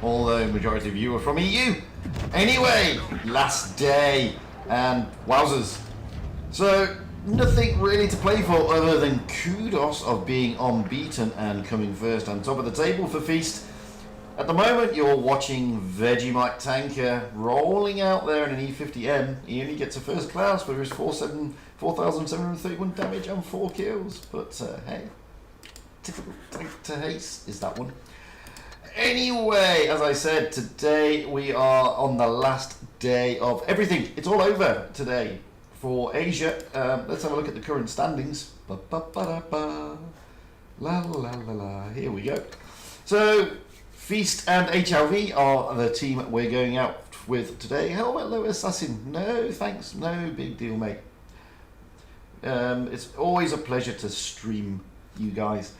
although majority of you are from EU. Anyway, last day, and wowzers. So, nothing really to play for other than kudos of being unbeaten and coming first on top of the table for Feast. At the moment, you're watching Vegemite Tanker rolling out there in an E50M. He only gets a first class for his 4,731 damage and 4 kills. But hey, difficult to haste is that one. Anyway, as I said, today we are on the last day of everything. It's all over today for Asia. Let's have a look at the current standings. Ba, ba, ba, da, ba. La, la, la, la. Here we go. So, Feast and HLV are the team we're going out with today. Hello, Assassin. No, thanks. No big deal, mate. It's always a pleasure to stream you guys.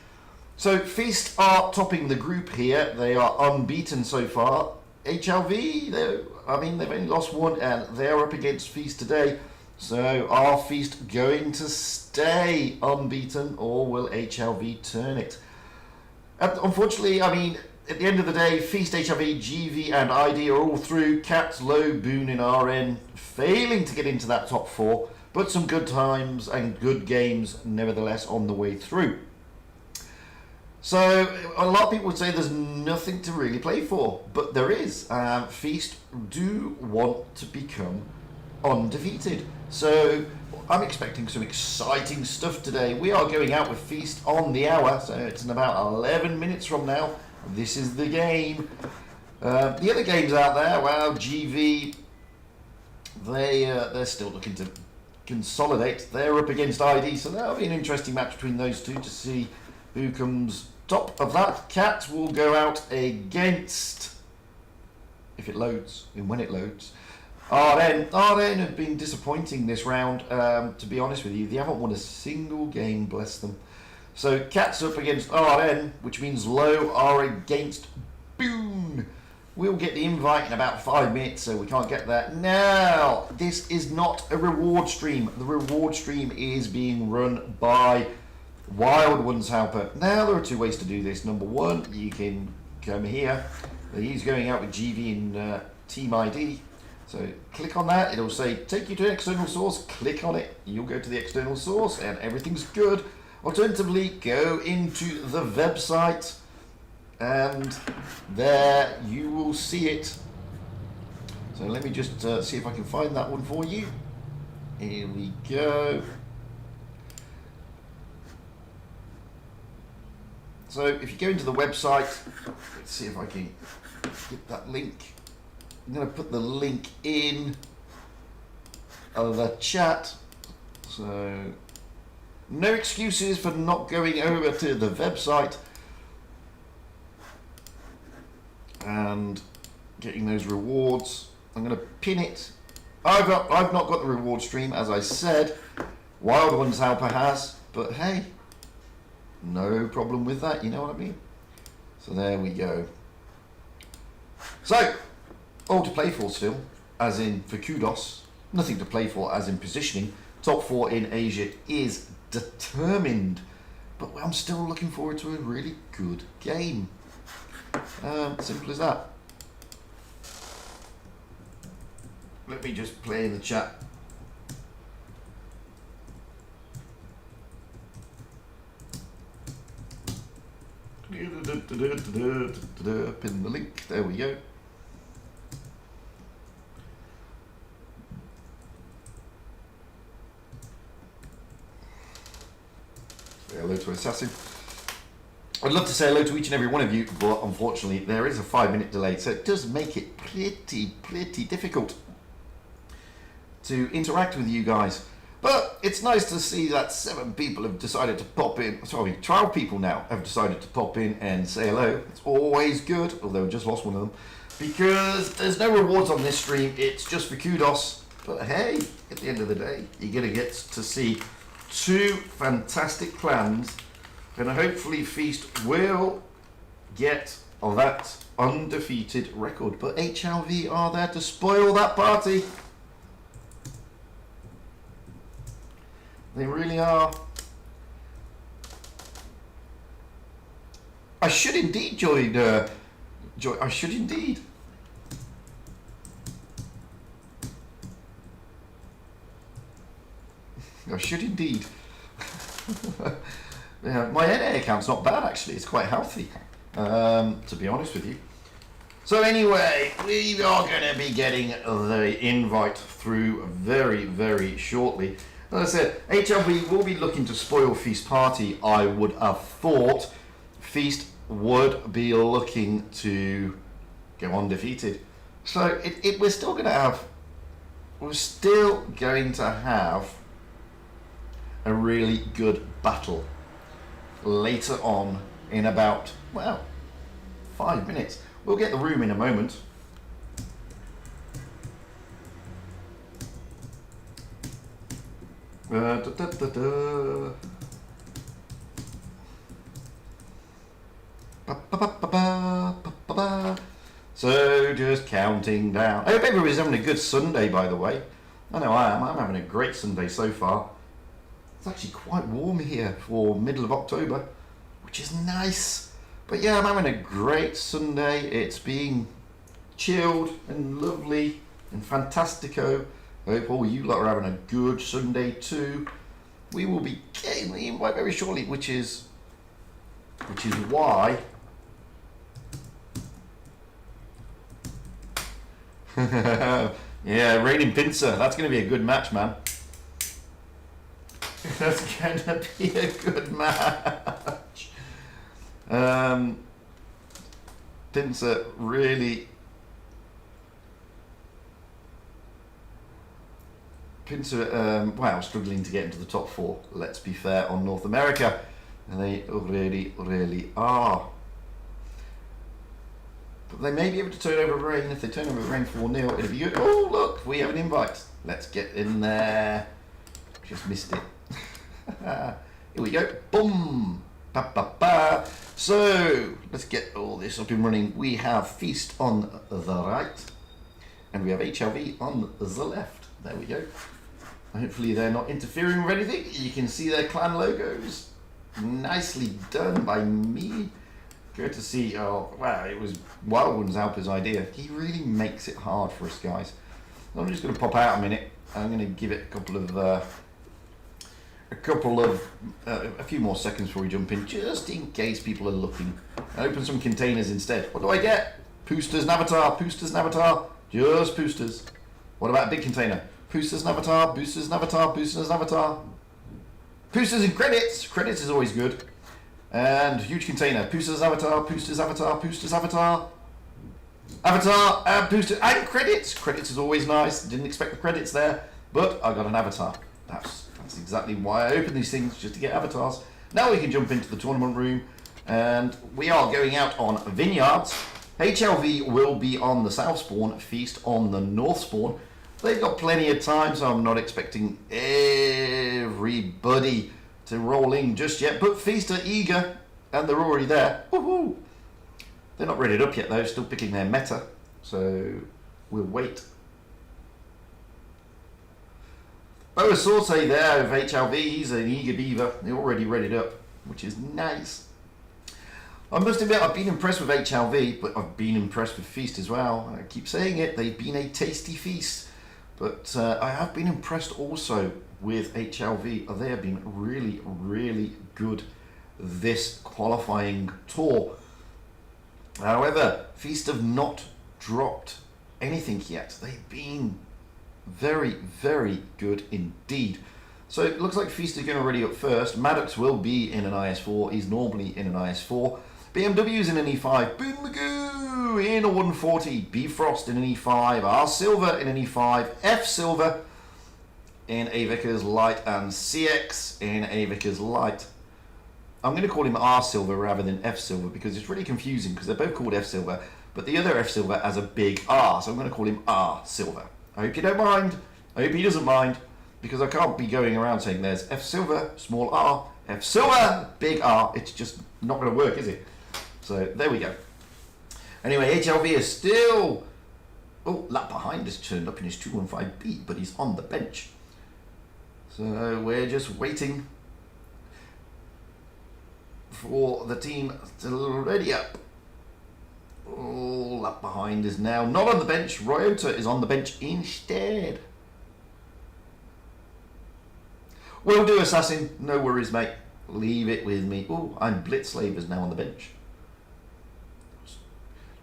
So, Feast are topping the group here. They are unbeaten so far. HLV, they've only lost one, and they're up against Feast today. So, are Feast going to stay unbeaten, or will HLV turn it? Unfortunately, at the end of the day, Feast, HLV, GV, and ID are all through. Cats, Low, Boone, and RN failing to get into that top 4, but some good times and good games nevertheless on the way through. So, a lot of people would say there's nothing to really play for, but there is. Feast do want to become undefeated. So, I'm expecting some exciting stuff today. We are going out with Feast on the hour, so it's in about 11 minutes from now. This is the game. The other games out there, well, GV, they're still looking to consolidate. They're up against ID, so that'll be an interesting match between those two to see who comes top of that. Cat will go out against, if it loads, and when it loads, RN have been disappointing this round, to be honest with you. They haven't won a single game, bless them. So Cat's up against RN, which means Low are against Boone. We'll get the invite in about 5 minutes, so we can't get that. Now, this is not a reward stream. The reward stream is being run by Wild Ones Helper. Now, there are 2 ways to do this. Number 1, you can come here. He's going out with GV and Team ID. So click on that. It'll say, take you to an external source. Click on it. You'll go to the external source and everything's good. Alternatively, go into the website and there you will see it. So let me just see if I can find that one for you. Here we go. So if you go into the website, let's see if I can get that link. I'm going to put the link in the chat. So no excuses for not going over to the website and getting those rewards. I'm going to pin it. I've not got the reward stream, as I said. Wild Ones Helper has, but hey, no problem with that, you know what I mean? So there we go. So, all to play for still, as in for kudos. Nothing to play for as in positioning. Top 4 in Asia is determined, but I'm still looking forward to a really good game. Simple as that. Let me just play in the chat. Pin the link. There we go. Say hello to Assassin. I'd love to say hello to each and every one of you, but unfortunately there is a 5-minute delay, so it does make it pretty difficult to interact with you guys. But it's nice to see that 7 people have decided to pop in. Sorry, 12 people now have decided to pop in and say hello. It's always good, although I just lost one of them, because there's no rewards on this stream. It's just for kudos. But hey, at the end of the day, you're going to get to see 2 fantastic clans, and hopefully Feast will get that undefeated record. But HLV are there to spoil that party. They really are. I should indeed join Joy, I should indeed. I should indeed. Yeah, my NA account's not bad actually. It's quite healthy, to be honest with you. So anyway, we are going to be getting the invite through very, very shortly. As I said, HLV will be looking to spoil Feast Party. I would have thought Feast would be looking to go undefeated. So we're still going to have a really good battle later on in about, well, 5 minutes. We'll get the room in a moment. So just counting down. I hope everybody's having a good Sunday, by the way. I know I am. I'm having a great Sunday so far. It's actually quite warm here for middle of October, which is nice. But yeah, I'm having a great Sunday. It's being chilled and lovely and fantastico. I hope all you lot are having a good Sunday too. We will be getting the invite very shortly, which is why yeah, Raining Pincer. That's going to be a good match, man. That's going to be a good match. Pincer really. Pincer, wow, struggling to get into the top 4. Let's be fair on North America. And they really are. But they may be able to turn over Rain. If they turn over Rain 4-0, it'll be good. Oh, look, we have an invite. Let's get in there. Just missed it. Here we go. Boom. Ba, ba, ba. So, let's get all this up and running. We have Feast on the right. And we have HLV on the left. There we go. Hopefully they're not interfering with anything. You can see their clan logos. Nicely done by me. Good to see. Oh, wow, it was Wild Ones Alpa's idea. He really makes it hard for us guys. I'm just going to pop out a minute. I'm going to give it a few more seconds before we jump in, just in case people are looking. I open some containers instead. What do I get? Boosters and avatar, boosters and avatar, just boosters. What about a big container? Boosters and avatar, boosters and avatar, boosters and avatar. Boosters and credits. Credits is always good. And huge container. Boosters avatar, boosters avatar, boosters avatar. Avatar and booster and credits. Credits is always nice. Didn't expect the credits there, but I got an avatar. That's exactly why I open these things, just to get avatars. Now we can jump into the tournament room, and we are going out on Vineyards. HLV will be on the south spawn, Feast on the north spawn. They've got plenty of time, so I'm not expecting everybody to roll in just yet. But Feast are eager, and they're already there. Woohoo! They're not readied up yet, though. Still picking their meta, so we'll wait. Boa Sorte there with HLV. He's an eager beaver. They're already readied up, which is nice. I must admit, I've been impressed with HLV, but I've been impressed with Feast as well. I keep saying it. They've been a tasty feast. But I have been impressed also with HLV. They have been really, really good this qualifying tour. However, Feast have not dropped anything yet. They've been very, very good indeed. So it looks like Feast is going to ready up first. Maddox will be in an IS4. He's normally in an IS4. BMW's in an E5. Boom Magoo in a 140. Bfrost in an E5. R Silver in an E5. F Silver in a Vickers Light. And CX in a Vickers Light. I'm going to call him R Silver rather than F Silver because it's really confusing because they're both called F Silver, but the other F Silver has a big R, so I'm going to call him R Silver. I hope you don't mind. I hope he doesn't mind, because I can't be going around saying there's F Silver, small R, F Silver, big R. It's just not going to work, is it? So there we go. Anyway, HLV is still... Oh, lap behind has turned up in his 215B, but he's on the bench. So we're just waiting for the team to ready up. Oh, lap behind is now not on the bench. Ryota is on the bench instead. Will do, Assassin. No worries, mate. Leave it with me. Oh, I'm Blitzslave is now on the bench.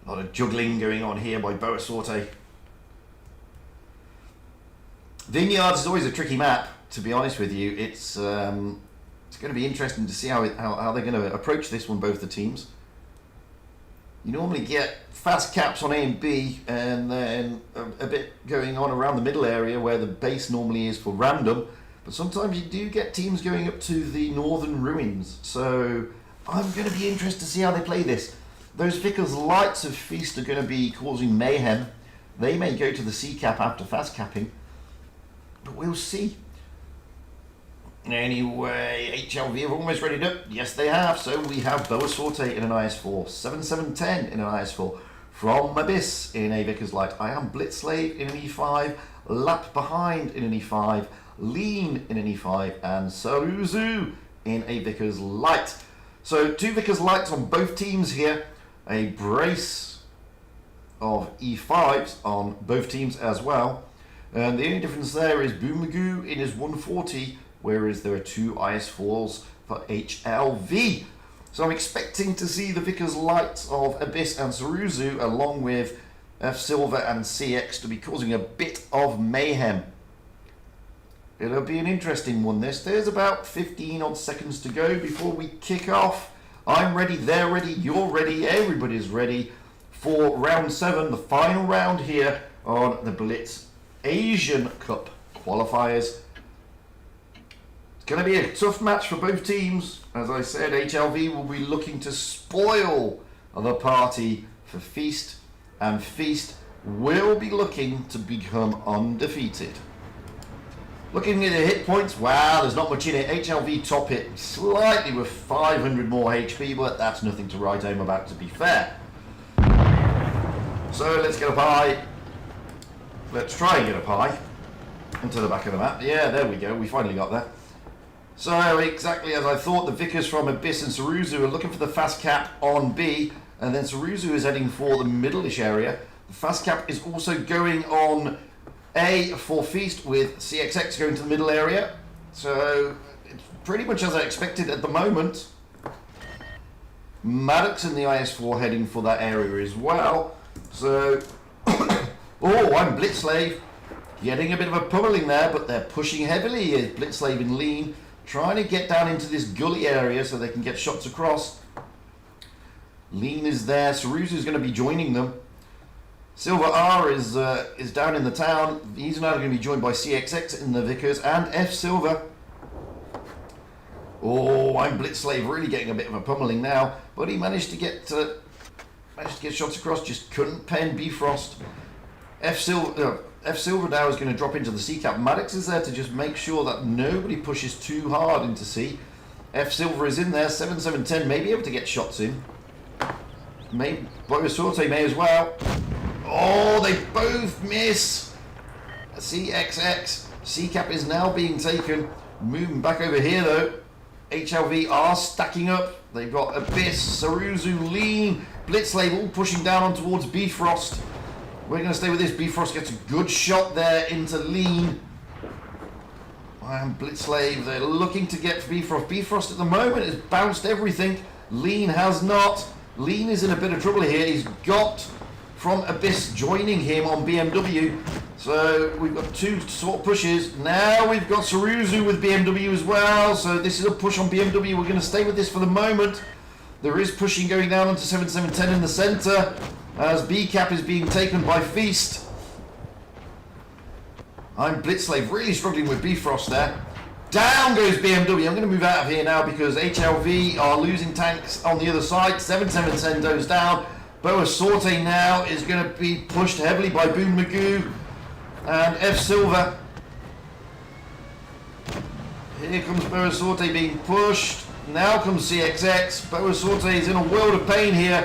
A lot of juggling going on here by Boa Sorte. Vineyards is always a tricky map, to be honest with you. It's going to be interesting to see how they're going to approach this one, both the teams. You normally get fast caps on A and B, and then a bit going on around the middle area where the base normally is for random. But sometimes you do get teams going up to the northern ruins. So I'm going to be interested to see how they play this. Those Vickers Lights of Feast are going to be causing mayhem. They may go to the C cap after fast capping. But we'll see. Anyway, HLV have almost readied up. Yes, they have. So we have Boa Sorte in an IS4, 7710 in an IS4, from Abyss in a Vickers Light. I am Blitzslave in an E5, Lap Behind in an E5, Lean in an E5, and Saruzu in a Vickers Light. So 2 Vickers Lights on both teams here. A brace of E5s on both teams as well. And the only difference there is Boomagoo in his 140, whereas there are 2 IS4s for HLV. So I'm expecting to see the Vickers Lights of Abyss and Saruzu along with F Silver and CX to be causing a bit of mayhem. It'll be an interesting one this. There's about 15 odd seconds to go before we kick off. I'm ready, they're ready, you're ready, everybody's ready for round 7, the final round here on the Blitz Asian Cup qualifiers. It's going to be a tough match for both teams. As I said, HLV will be looking to spoil the party for Feast, and Feast will be looking to become undefeated. Looking at the hit points, wow, there's not much in it. HLV top hit slightly with 500 more HP, but that's nothing to write home about, to be fair. So let's get a pie. Let's try and get a pie into the back of the map. Yeah, there we go. We finally got there. So exactly as I thought, the Vickers from Abyss and Saruzu are looking for the fast cap on B, and then Saruzu is heading for the middle-ish area. The fast cap is also going on A for Feast, with CXX going to the middle area. So it's pretty much as I expected at the moment. Maddox in the IS4 heading for that area as well. So, oh, I'm Blitzslave. Getting a bit of a pummeling there, but they're pushing heavily. Is Blitzslave and Lean trying to get down into this gully area so they can get shots across. Lean is there. Saruzu is going to be joining them. Silver R is down in the town. He's now going to be joined by CXX in the Vickers and F Silver. Oh, I'm Blitzslave really getting a bit of a pummeling now, but he managed to get shots across. Just couldn't pen Bifrost. F Silver now is going to drop into the C cap. Maddox is there to just make sure that nobody pushes too hard into C. F Silver is in there. 7710 may be able to get shots in. Boa Sorte may as well. Oh, they both miss. CXX. C-cap is now being taken. Moving back over here, though. HLV are stacking up. They've got Abyss, Saruzu, Lean, Blitzslave all pushing down on towards Bifrost. We're going to stay with this. Bifrost gets a good shot there into Lean. And Blitzslave, they're looking to get Bifrost. Bifrost at the moment has bounced everything. Lean has not. Lean is in a bit of trouble here. He's got from Abyss joining him on BMW. So we've got 2 sort of pushes. Now we've got Saruzu with BMW as well. So this is a push on BMW. We're going to stay with this for the moment. There is pushing going down onto 7710 in the center as B-cap is being taken by Feast. I'm Blitzslave really struggling with Bifrost there. Down goes BMW. I'm going to move out of here now because HLV are losing tanks on the other side. 7710 goes down. Boa Sorte now is going to be pushed heavily by Boom Magoo and F Silver. Here comes Boa Sorte being pushed. Now comes CXX. Boa Sorte is in a world of pain here.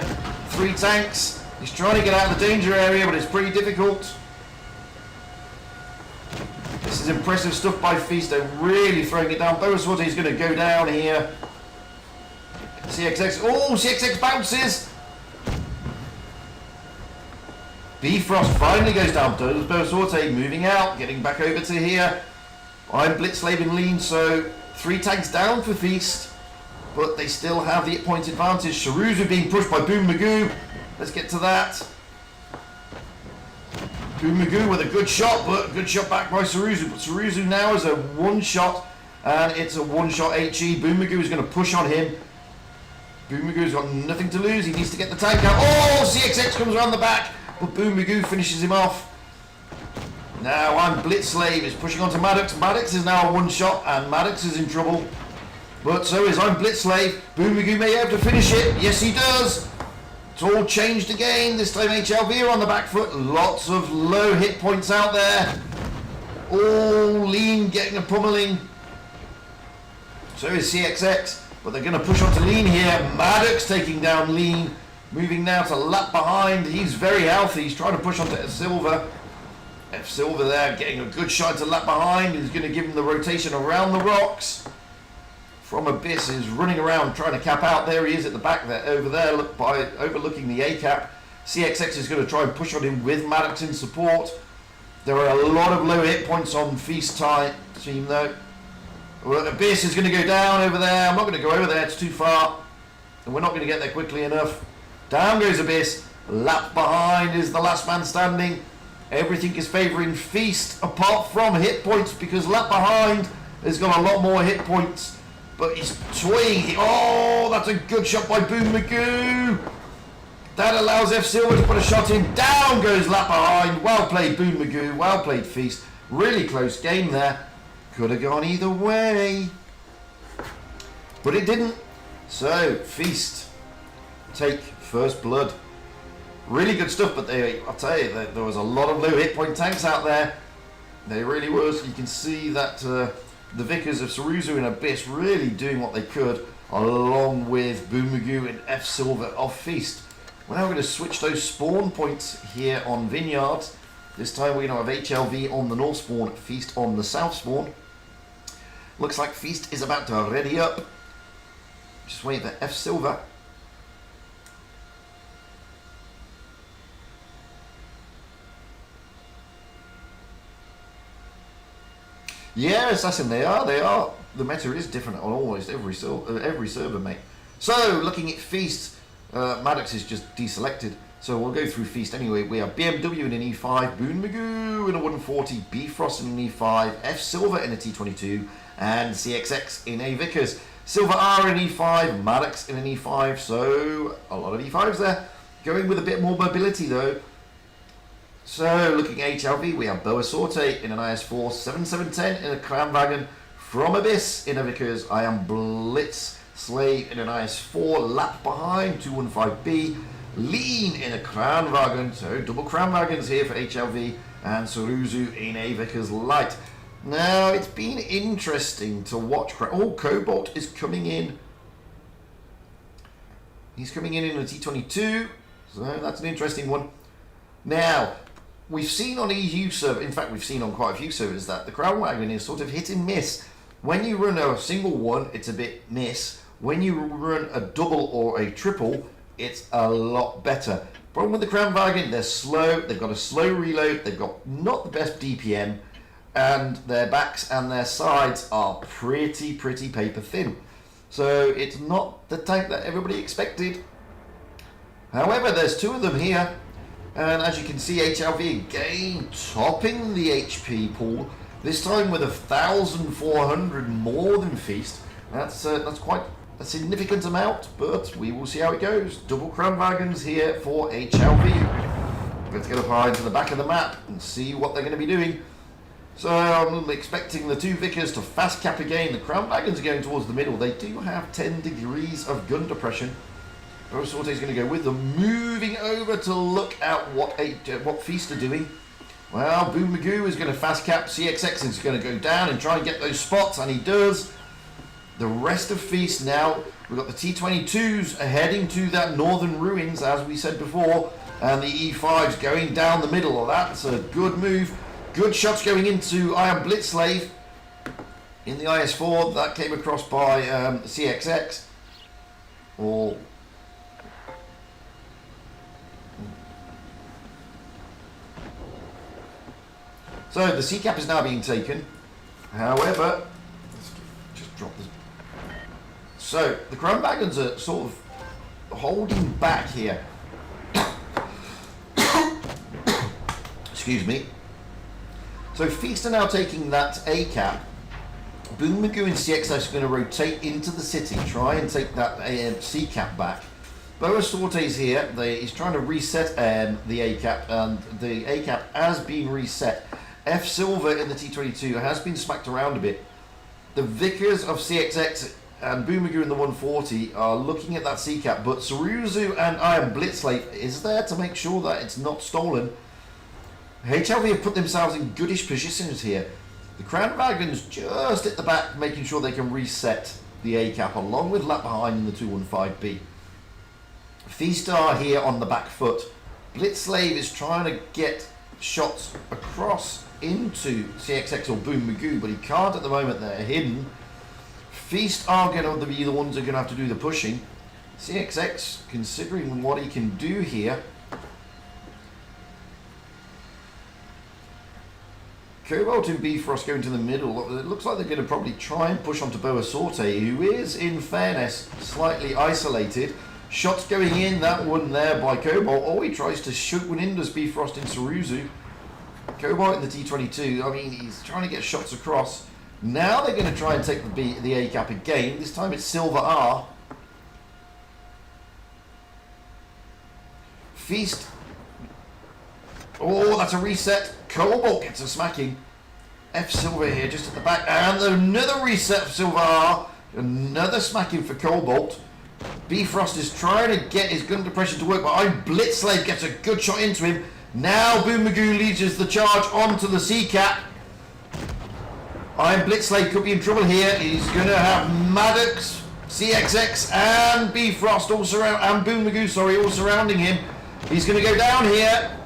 3 tanks. He's trying to get out of the danger area, but it's pretty difficult. This is impressive stuff by Feast. They're really throwing it down. Boa Sorte is going to go down here. CXX. Oh, CXX bounces. Bifrost finally goes down. Sorte moving out, getting back over to here. I'm Blitz, Slave and Lean, so 3 tags down for Feast, but they still have the hit point advantage. Saruzu being pushed by Boom Magoo. Let's get to that. Boom Magoo with a good shot, but good shot back by Saruzu. But Saruzu now is a one-shot, and it's a one-shot HE. Boom Magoo is going to push on him. Boom Magoo's got nothing to lose. He needs to get the tank out. Oh, CXX comes around the back, but Boom Magoo finishes him off. Now I'm Blitz Slave is pushing on to Maddox. Maddox is now a one-shot, and Maddox is in trouble. But so is I'm Blitz Slave. Boom Magoo may have to finish it. Yes, he does. It's all changed again. This time HLV are on the back foot. Lots of low hit points out there. All Lean getting a pummeling. So is CXX. But they're going to push on to Lean here. Maddox taking down Lean. Moving now to lap behind. He's very healthy. He's trying to push on to Silver. F Silver there getting a good shot to lap behind. He's going to give him the rotation around the rocks. From Abyss is running around trying to cap out. There he is at the back there, over there, overlooking the A cap. CXX is going to try and push on him with Maddox in support. There are a lot of low hit points on Feast team though. Well, Abyss is going to go down over there. I'm not going to go over there, it's too far. And we're not going to get there quickly enough. Down goes Abyss. Lap behind is the last man standing. Everything is favouring Feast apart from hit points, because lap behind has got a lot more hit points. But he's toying. Oh, that's a good shot by Boom Magoo. That allows F Silver to put a shot in. Down goes lap behind. Well played Boom Magoo. Well played Feast. Really close game there. Could have gone either way. But it didn't. So, Feast take first blood. Really good stuff, but I'll tell you, there was a lot of low hit point tanks out there. There really was. You can see that the Vicars of Saruzu and Abyss really doing what they could, along with Boom Magoo and F Silver of Feast. We're now going to switch those spawn points here on Vineyards. This time we're going to have HLV on the north spawn, Feast on the south spawn. Looks like Feast is about to ready up. Just wait for F Silver. Yeah, Assassin, they are. The meta is different on almost every server, mate. So, looking at Feast, Maddox is just deselected. So we'll go through Feast anyway. We have BMW in an E5, Boom Magoo in a 140, Bifrost in an E5, F Silver in a T22, and CXX in a Vickers. Silver R in E5, Maddox in an E5, so a lot of E5s there. Going with a bit more mobility though. So, looking at HLV, we have Boa Sorte in an IS4, 7710 in a Crown Wagon, From Abyss in a Vickers. I am Blitz Slave in an IS4, lap behind, 215B, Lean in a Crown Wagon, so double Crown Wagons here for HLV, and Saruzu in a Vickers Light. Now, it's been interesting to watch. Oh, Cobalt is coming in. He's coming in a T22, so that's an interesting one. Now, we've seen on EU server, in fact we've seen on quite a few servers, that the Crown Wagon is sort of hit and miss. When you run a single one, it's a bit miss. When you run a double or a triple, it's a lot better. Problem with the Crown Wagon, they're slow, they've got a slow reload, they've got not the best DPM, and their backs and their sides are pretty paper thin. So it's not the tank that everybody expected. However, there's two of them here. And as you can see, HLV again topping the HP pool. This time with 1,400 more than Feast. That's quite a significant amount, but we will see how it goes. Double Crown Wagons here for HLV. Let's get up high into the back of the map and see what they're going to be doing. So I'm expecting the two Vicars to fast cap again. The Crown Wagons are going towards the middle. They do have 10 degrees of gun depression. Sorte is going to go with them, moving over to look at what Feast are doing. Well, Boom Magoo is going to fast cap. CXX is going to go down and try and get those spots, and he does. The rest of Feast now, we've got the T22s heading to that northern ruins, as we said before, and the E5s going down the middle. Well, that's a good move. Good shots going into I am Blitz Slave in the IS4. That came across by CXX. So the C cap is now being taken. However, let's just drop this. So the Crown Wagons are sort of holding back here. Excuse me. So Feast are now taking that A cap. Boom Magoo and CXS are going to rotate into the city, try and take that C cap back. Boa Sorte's here. He's trying to reset the A cap, and the A cap has been reset. F Silver in the T22 has been smacked around a bit. The Vickers of CXX and Boom Magoo in the 140 are looking at that C cap, but Saruzu and Iron Blitzlate is there to make sure that it's not stolen. HLV have put themselves in goodish positions here. The Crown Wagons just at the back, making sure they can reset the A cap along with lap behind in the 215B. Feast are here on the back foot. Blitzslave is trying to get shots across into CXX or Boom Magoo, but he can't at the moment. They're hidden. Feast are going to be the ones who are going to have to do the pushing. CXX, considering what he can do here. Cobalt and Bifrost going to the middle. It looks like they're going to probably try and push onto Boa Sorte, who is, in fairness, slightly isolated. Shots going in, that one there by Cobalt. Oh, he tries to shoot one in, does Bifrost in Saruzu. Cobalt in the T22, I mean, he's trying to get shots across. Now they're going to try and take the A cap again. This time it's Silver R. Feast. Oh, that's a reset. Cobalt gets a smacking. F Silver here just at the back. And another reset for Silver R. Another smacking for Cobalt. Bifrost is trying to get his gun depression to work, but Blitzslave gets a good shot into him. Now Boom Magoo leads the charge onto the C cap. Iron Blitzslave could be in trouble here. He's going to have Maddox, CXX, and Bifrost all and Boom Magoo, sorry, all surrounding him. He's going to go down here.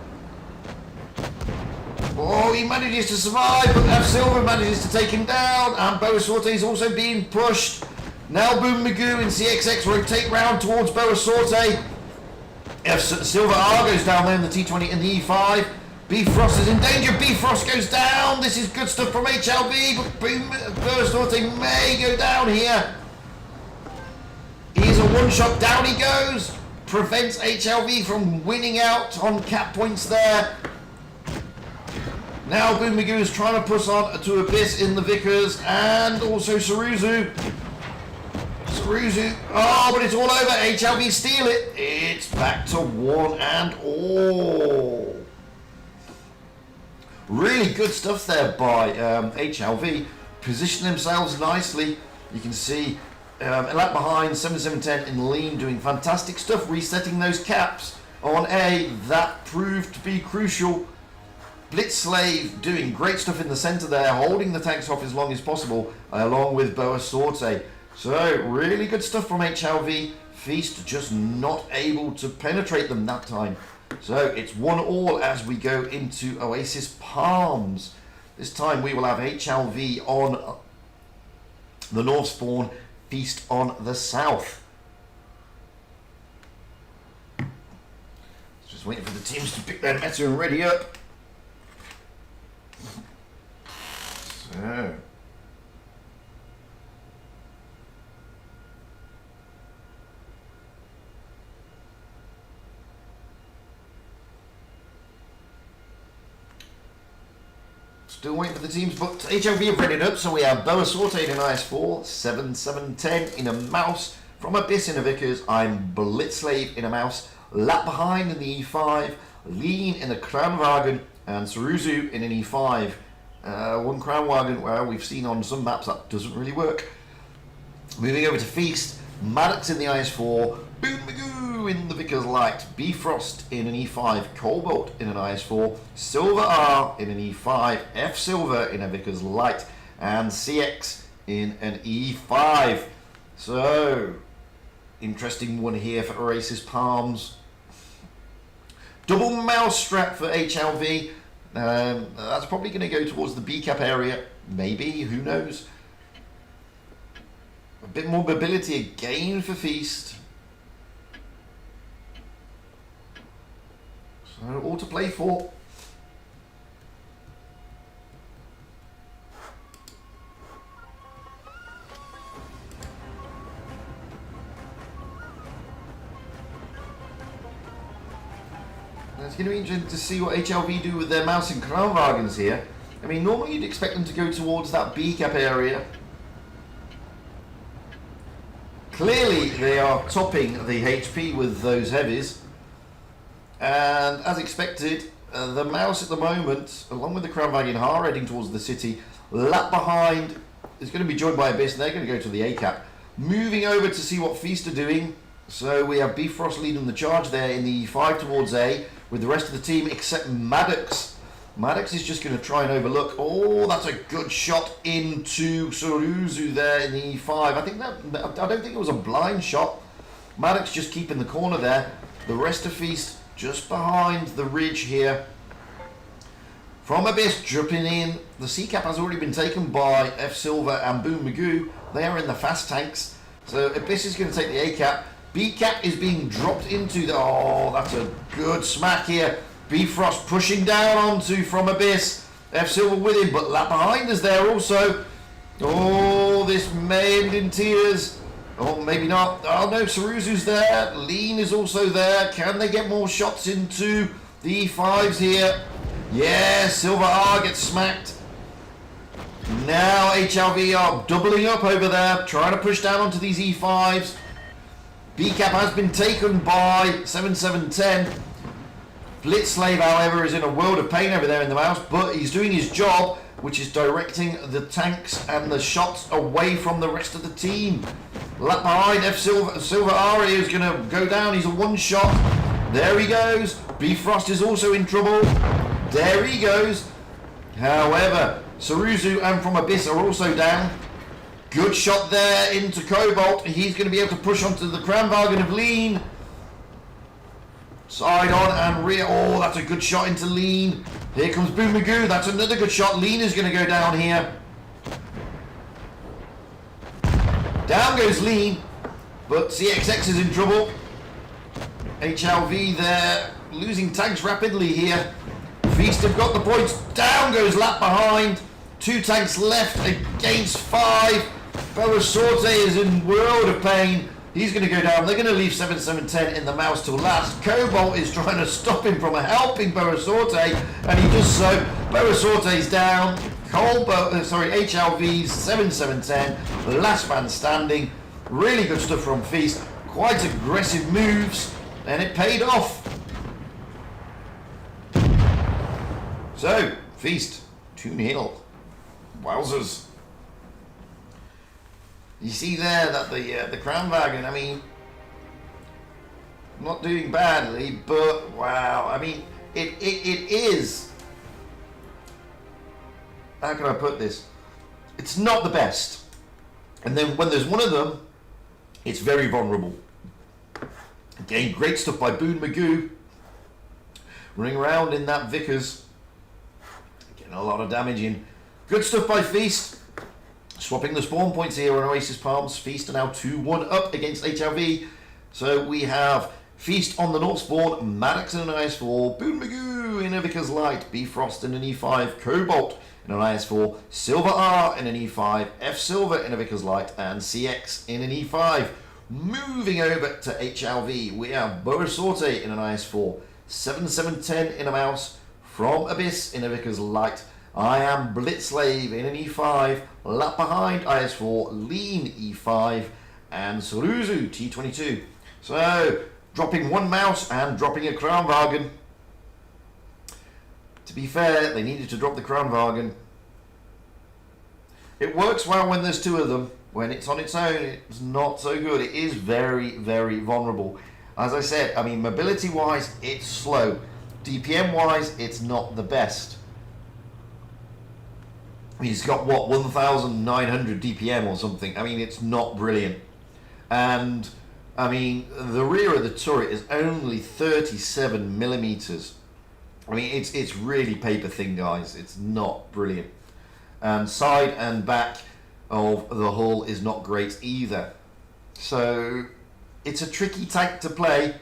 Oh, he manages to survive, but F Silver manages to take him down, and Boa Sorte is also being pushed. Now Boom Magoo and CXX rotate round towards Boa Sorte. F Silver R goes down there in the T20 and the E5. Bifrost is in danger. Bifrost goes down. This is good stuff from HLV, but Boa Sorte may go down here. He's a one-shot. Down he goes. Prevents HLV from winning out on cap points there. Now Boom Magoo is trying to push on to Abyss in the Vickers, and also Saruzu. Oh, but it's all over. HLV steal it. It's back to 1 and all. Really good stuff there by HLV. Position themselves nicely. You can see a lap behind, 7710 in lean, doing fantastic stuff, resetting those caps on A. That proved to be crucial. Blitzslave doing great stuff in the center there, holding the tanks off as long as possible, along with Boa Sorte. So, really good stuff from HLV. Feast just not able to penetrate them that time. So, it's 1-all as we go into Oasis Palms. This time we will have HLV on the north spawn, Feast on the south. Just waiting for the teams to pick their meta and ready up. So... Still waiting for the teams, but HLV have readied up, so we have Boa Sorte in an IS4, 7710 in a mouse, from Abyss in a Vickers, I'm Blitzslave in a mouse, lap behind in the E5, lean in a Crown Wagon, and Saruzu in an E5. One Crown Wagon, well, we've seen on some maps that doesn't really work. Moving over to Feast, Maddox in the IS4, Boom Magoo in the Vickers Light, Bifrost in an E5, Cobalt in an IS4, Silver R in an E5, F Silver in a Vickers Light, and CX in an E5. So, interesting one here for Oasis Palms. Double mouse strap for HLV. That's probably going to go towards the B cap area. Maybe, who knows. A bit more mobility again for Feast. So all to play for. It's going to be interesting to see what HLV do with their Mouse and Kranwagens here. I mean, normally you'd expect them to go towards that B cap area. Clearly, they are topping the HP with those heavies. And as expected, the Mouse at the moment, along with the Kranwagen, are heading towards the city. Lap behind is going to be joined by Abyss, and they're going to go to the A cap. Moving over to see what Feast are doing. So we have Bifrost leading the charge there in the E5 towards A, with the rest of the team except Maddox. Maddox is just going to try and overlook. Oh, that's a good shot into Suruzu there in the E5. I don't think it was a blind shot. Maddox just keeping the corner there. The rest of Feast just behind the ridge here. From Abyss dripping in. The C cap has already been taken by F Silver and Boom Magoo. They are in the fast tanks. So Abyss is going to take the A cap. B cap is being dropped into the... Oh, that's a good smack here. Bifrost pushing down onto From Abyss. F Silver with him, but lap behind is there also. Oh, this may end in tears. Oh, maybe not. Oh no, Suruzu's there. Lean is also there. Can they get more shots into the E5s here? Yeah, Silver R gets smacked. Now HLV are doubling up over there, trying to push down onto these E5s. B cap has been taken by 7710. Blitz Slave, however, is in a world of pain over there in the Mouse, but he's doing his job, which is directing the tanks and the shots away from the rest of the team. Lap behind, F Silver Ari is going to go down. He's a one shot. There he goes. Bifrost is also in trouble. There he goes. However, Suruzu and From Abyss are also down. Good shot there into Cobalt. He's going to be able to push onto the Kranwagen of Lean. Side on and rear. Oh, that's a good shot into Lean. Here comes Boom Magoo. That's another good shot. Lean is going to go down here. Down goes Lean. But CXX is in trouble. HLV there. Losing tanks rapidly here. Feast have got the points. Down goes lap behind. 2 tanks left against 5. Belasorte is in world of pain. He's going to go down. They're going to leave 7710 in the Mouse till last. Cobalt is trying to stop him from helping Belasorte, and he does so. Belasorte's down. HLV's 7710. The last man standing. Really good stuff from Feast. Quite aggressive moves, and it paid off. So, Feast, 2-0. Wowzers. You see there that the Kranwagen, I mean, not doing badly, but wow, I mean, it is, how can I put this? It's not the best. And then when there's one of them, it's very vulnerable. Again, great stuff by Boon Magoo. Running around in that Vickers. Getting a lot of damage in. Good stuff by Feast. Swapping the spawn points here on Oasis Palms. Feast are now 2-1 up against HLV. So we have Feast on the North spawn, Maddox in an IS-4, Boon Magoo in a Vickers Light, Bifrost in an E5, Cobalt in an IS-4, Silver R in an E5, F Silver in a Vickers Light, and CX in an E5. Moving over to HLV, we have Belasorte in an IS-4, 7710 in a Mouse, From Abyss in a Vickers Light, I am Blitz Slave in an E5, lap behind IS4, Lean E5, and Suruzu T22. So, dropping one Mouse and dropping a Kranwagen. To be fair, they needed to drop the Kranwagen. It works well when there's 2 of them. When it's on its own, it's not so good. It is very, very vulnerable. As I said, I mean, mobility-wise, it's slow. DPM-wise, it's not the best. He's got, what, 1,900 DPM or something. I mean, it's not brilliant. And, I mean, the rear of the turret is only 37 millimeters. I mean, it's really paper thin, guys. It's not brilliant. And side and back of the hull is not great either. So, it's a tricky tank to play.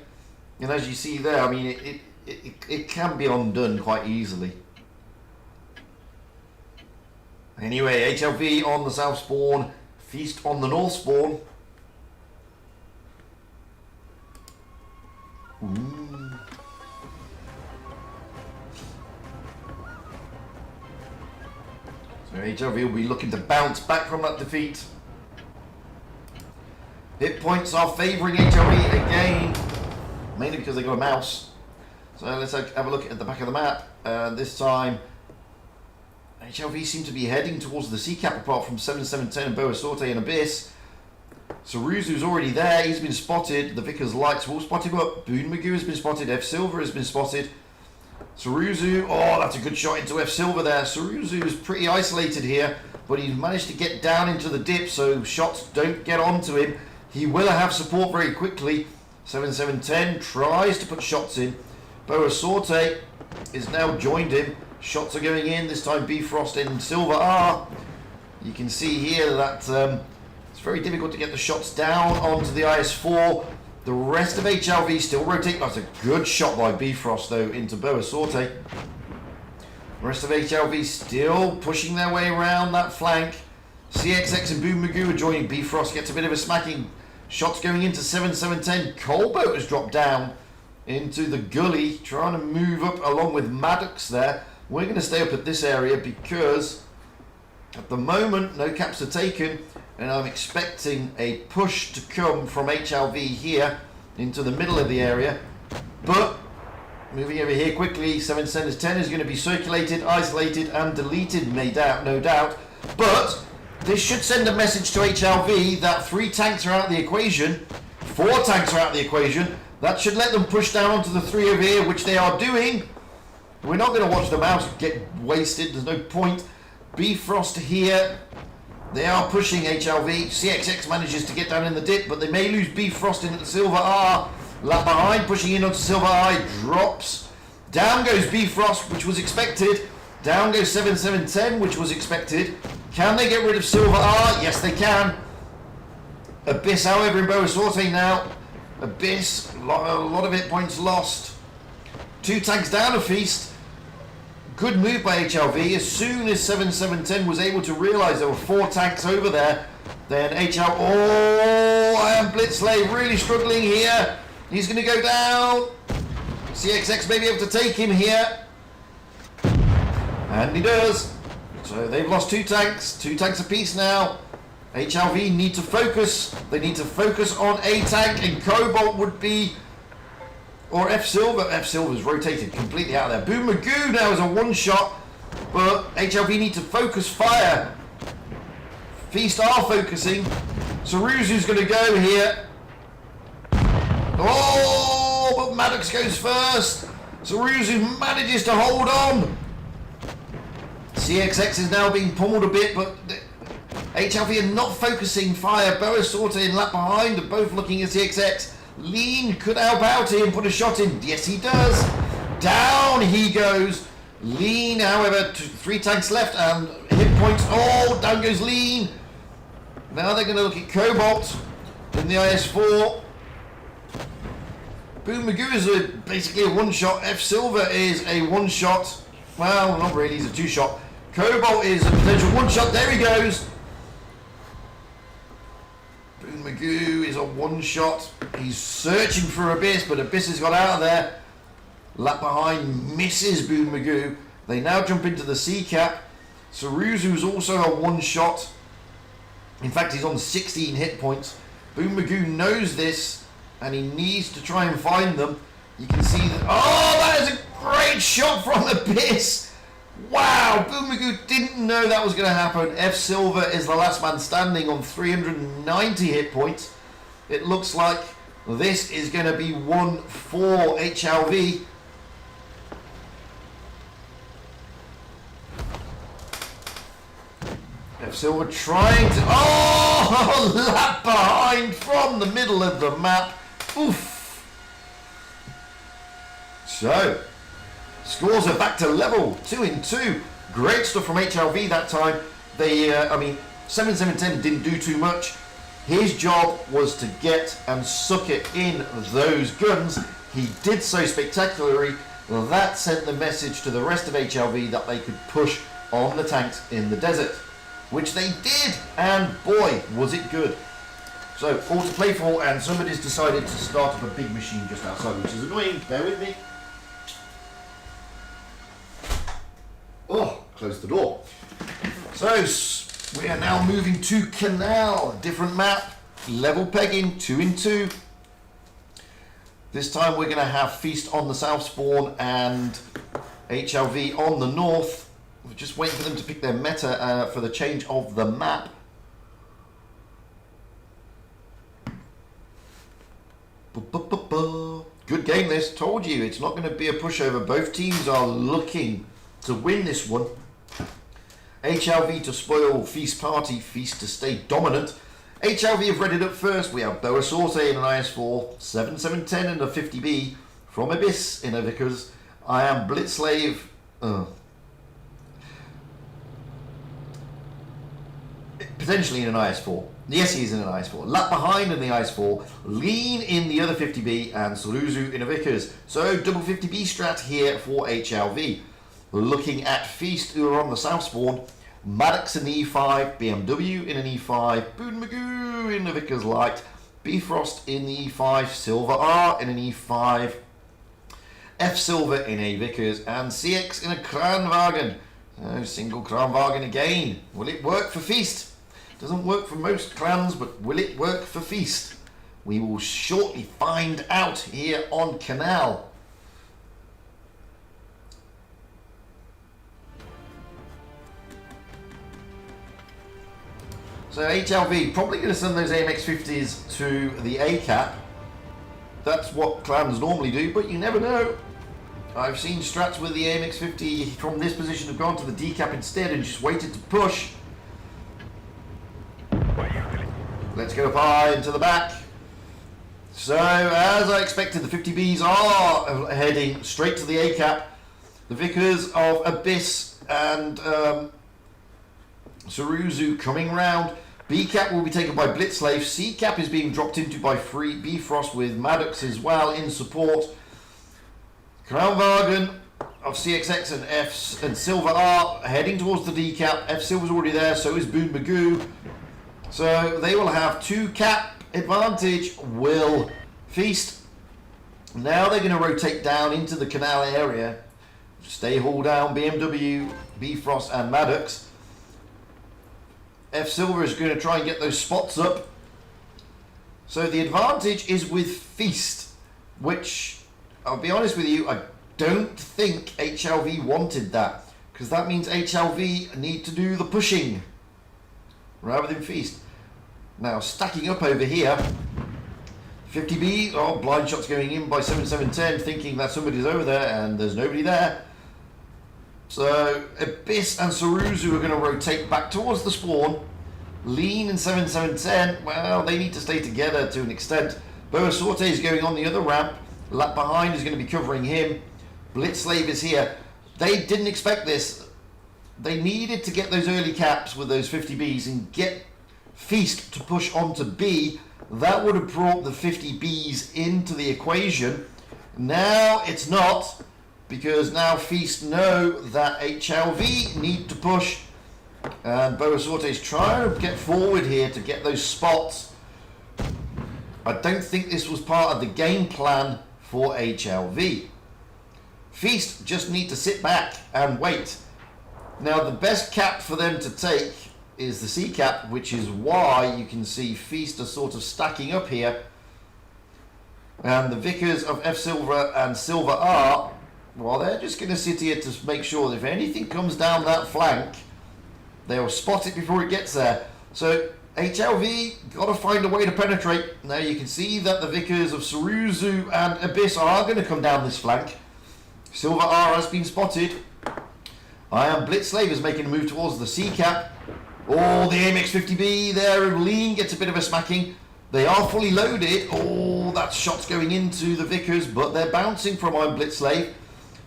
And as you see there, I mean, it can be undone quite easily. Anyway, HLV on the south spawn, Feast on the north spawn. Ooh. HLV will be looking to bounce back from that defeat. Hit points are favouring HLV again, mainly because they got a mouse. So let's have a look at the back of the map. This time, HLV seem to be heading towards the C cap apart from 7710 and Boa Sorte and Abyss. Saruzu's already there, he's been spotted. The Vickers Lights will spot him up. Boon Magoo has been spotted. F Silver has been spotted. Saruzu, oh, that's a good shot into F Silver there. Saruzu is pretty isolated here, but he's managed to get down into the dip, so shots don't get onto him. He will have support very quickly. 7710 tries to put shots in. Boa Sorte is now joined him. Shots are going in, this time Bifrost and Silver are. You can see here that it's very difficult to get the shots down onto the IS-4. The rest of HLV still rotate. That's a good shot by Bifrost though into Boa Sorte. The rest of HLV still pushing their way around that flank. CXX and Boom Magoo are joining. Bifrost gets a bit of a smacking. Shots going into 7710. Colboat has dropped down into the gully, trying to move up along with Maddox there. We're going to stay up at this area because at the moment no caps are taken, and I'm expecting a push to come from HLV here into the middle of the area. But moving over here quickly, 710 is going to be circulated, isolated and deleted, no doubt. But this should send a message to HLV that 3 tanks are out of the equation, 4 tanks are out of the equation. That should let them push down onto the 3 over here, which they are doing. We're not going to watch the mouse get wasted, there's no point. Bifrost here, they are pushing HLV. CXX manages to get down in the dip, but they may lose Bifrost into the Silver R. Lap behind, pushing in onto Silver R, drops. Down goes Bifrost, which was expected. Down goes 7710, which was expected. Can they get rid of Silver R? Yes, they can. Abyss, however, in Boa Sorte now. Abyss, a lot of hit points lost. 2 tanks down a Feast. Good move by HLV. As soon as 7710 was able to realise there were 4 tanks over there, then Blitz really struggling here. He's going to go down. CXX may be able to take him here. And he does. So they've lost 2 tanks. 2 tanks apiece now. HLV need to focus. They need to focus on a tank, and Cobalt would be, or F Silver. F Silver's rotated completely out of there. Boom Magoo now is a 1-shot, but HLV need to focus fire. Feast are focusing. Saruzu's going to go here. Oh, but Maddox goes first. Saruzu manages to hold on. CXX is now being pummeled a bit, but HLV are not focusing fire. Boa Sorte and Lap behind are both looking at CXX. Lean could help out here and put a shot in. Yes, he does. Down he goes. Lean, however, 3 tanks left and hit points. Oh, down goes Lean. Now they're going to look at Cobalt in the IS-4. Boom Magoo is basically a 1-shot. F Silver is a 1-shot. Well, not really, he's a 2-shot. Cobalt is a potential 1-shot. There he goes. Boom Magoo is a 1-shot. He's searching for Abyss, but Abyss has got out of there. Lap behind misses Boom Magoo. They now jump into the C cap. Saruzu's also a 1-shot. In fact, he's on 16 hit points. Boom Magoo knows this, and he needs to try and find them. You can see that. Oh, that is a great shot from Abyss. Wow, Boom Magoo didn't know that was going to happen. F Silver is the last man standing on 390 hit points. It looks like this is going to be one for HLV. F Silver trying to... Oh, lap behind from the middle of the map. Oof. So, scores are back to level, 2-2. Great stuff from HLV that time. They, 7710 didn't do too much. His job was to get and suck it in those guns. He did so spectacularly. That sent the message to the rest of HLV that they could push on the tanks in the desert, which they did, and boy, was it good. So, all to play for, and somebody's decided to start up a big machine just outside, which is annoying. Bear with me. Oh, close the door. So we are now moving to Canal, different map, level pegging, 2 in 2. This time we're going to have Feast on the south spawn and HLV on the north. We're just waiting for them to pick their meta for the change of the map. Good game this, told you, it's not going to be a pushover. Both teams are looking to win this one. HLV to spoil Feast party, Feast to stay dominant. HLV have read it up first. We have Boa Sorte in an IS4, 7710 in a 50B, from Abyss in a Vickers. I am Blitzslave. Potentially in an IS4. Yes, he's in an IS4. Lap behind in the IS4. Lean in the other 50B and Suruzu in a Vickers. So double 50B strat here for HLV. Looking at Feast, who are on the south spawn. Maddox in the E5, BMW in an E5, Boone Magoo in the Vickers Light, Bifrost in the E5, Silver R in an E5, F Silver in a Vickers, and CX in a Kranwagen. Single Kranwagen again. Will it work for Feast? Doesn't work for most clans, but will it work for Feast? We will shortly find out here on Canal. So HLV probably going to send those AMX-50s to the A cap. That's what clans normally do, but you never know. I've seen strats with the AMX-50 from this position have gone to the D cap instead and just waited to push. Let's go up high into the back. So as I expected, the 50Bs are heading straight to the A cap. The Vickers of Abyss and Suruzu coming round. B cap will be taken by Blitzslave. C cap is being dropped into by Free Bifrost with Maddox as well in support. Kranwagen of CXX and F's and Silver are heading towards the D cap. F Silver's already there, so is Boone Magoo. So they will have 2 cap advantage. Will Feast. Now they're going to rotate down into the Canal area. Stay haul down BMW, Bifrost and Maddox. F Silver is going to try and get those spots up. So the advantage is with Feast, which, I'll be honest with you, I don't think HLV wanted that, because that means HLV need to do the pushing rather than Feast. Now stacking up over here, 50B, oh, blind shots going in by 7710, thinking that somebody's over there, and there's nobody there. So Abyss and Suruzu are going to rotate back towards the spawn. Lean and 7710, well, they need to stay together to an extent. Boa Sorte is going on the other ramp. Lap behind is going to be covering him. Blitzslave is here. They didn't expect this. They needed to get those early caps with those 50Bs and get Feast to push onto B. That would have brought the 50Bs into the equation. Now it's not, because now Feast know that HLV need to push, and Boa Sorte is trying to get forward here to get those spots. I don't think this was part of the game plan for HLV. Feast just need to sit back and wait. Now the best cap for them to take is the C cap, which is why you can see Feast are sort of stacking up here, and the Vickers of F Silver and Silver R, well, they're just going to sit here to make sure that if anything comes down that flank, they'll spot it before it gets there. So HLV got to find a way to penetrate. Now you can see that the Vickers of Suruzu and Abyss are going to come down this flank. Silver R has been spotted. I am Blitzslave is making a move towards the C cap. Oh, the AMX-50B there. Lean gets a bit of a smacking. They are fully loaded. Oh, that shot's going into the Vickers, but they're bouncing from I'm Blitzslave.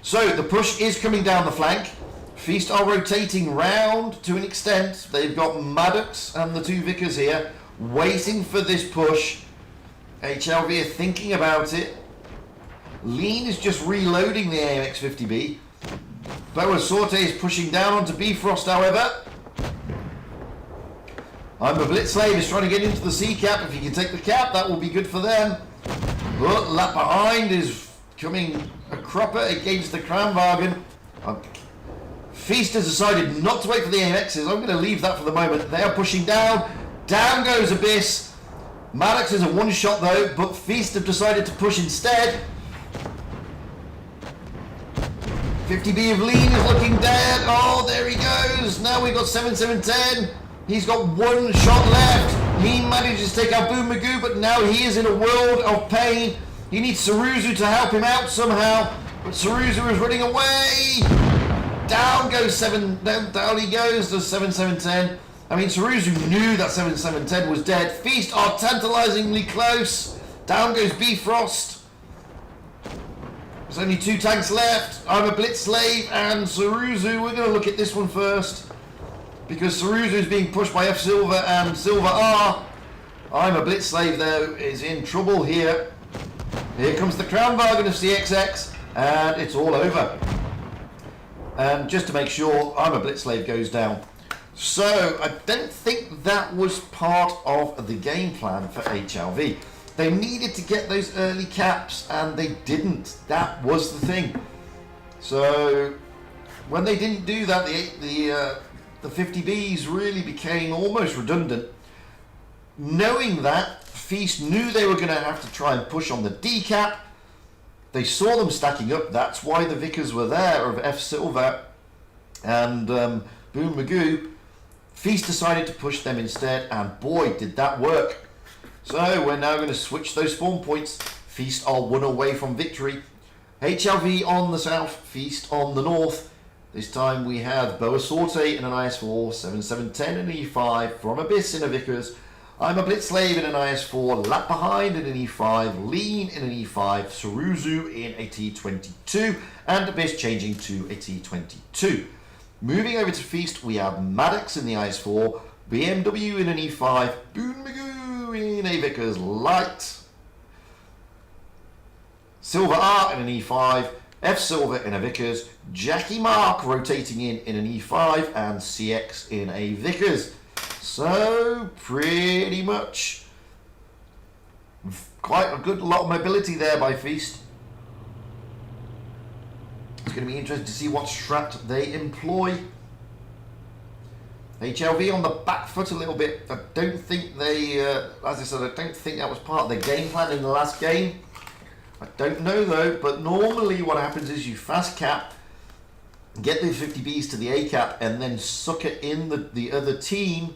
So the push is coming down the flank. Feast are rotating round to an extent. They've got Maddox and the 2 Vickers here waiting for this push. HLV are thinking about it. Lean is just reloading the AMX-50B. Boa Sorte is pushing down onto Bifrost, however. I'm a Blitzslave is trying to get into the C cap. If he can take the cap, that will be good for them. But lap behind is coming a cropper against the Kranwagen. Feast has decided not to wait for the AMXs. I'm going to leave that for the moment. They are pushing down. Down goes Abyss. Maddox is a one-shot though, but Feast have decided to push instead. 50B of Lean is looking dead. Oh, there he goes. Now we've got 7-7-10. He's got one shot left. Lean manages to take out Boom Magoo, but now he is in a world of pain. He needs Saruzu to help him out somehow, but Saruzu is running away. Down goes 7. Down he goes to 7-7-10. I mean, Saruzu knew that 7-7-10 was dead. Feast are tantalizingly close. Down goes Bifrost. There's only 2 tanks left. I'm a Blitz slave and Saruzu. We're going to look at this one first, because Saruzu is being pushed by F Silver and Silver R. I'm a Blitz slave though is in trouble here. Here comes the Crown Bargain of CXX, and it's all over. And just to make sure, I'm a Blitz slave goes down. So I don't think that was part of the game plan for HLV. They needed to get those early caps and they didn't. That was the thing. So when they didn't do that, the 50Bs really became almost redundant. Knowing that, Feast knew they were going to have to try and push on the D cap. They saw them stacking up. That's why the Vickers were there of F Silver and Boom Magoo. Feast decided to push them instead, and boy, did that work. So we're now going to switch those spawn points. Feast are 1 away from victory. HLV on the south, Feast on the north. This time we have Boa Sorte in an IS-4, 7-7-10 in an E5, from Abyss in a Vickers. I'm a Blitz slave in an IS-4, Lap Behind in an E5, Lean in an E5, Saruzu in a T22, and Abyss changing to a T22. Moving over to Feast, we have Maddox in the IS-4, BMW in an E5, Boom Magoo in a Vickers Light, Silver R in an E5, F Silver in a Vickers, Jackie Mark rotating in an E5, and CX in a Vickers. So pretty much quite a good lot of mobility there by Feast. It's going to be interesting to see what strat they employ. HLV on the back foot a little bit. I don't think they, as I said, I don't think that was part of the game plan in the last game. I don't know though, but normally what happens is you fast cap, get the 50Bs to the A cap, and then sucker in the other team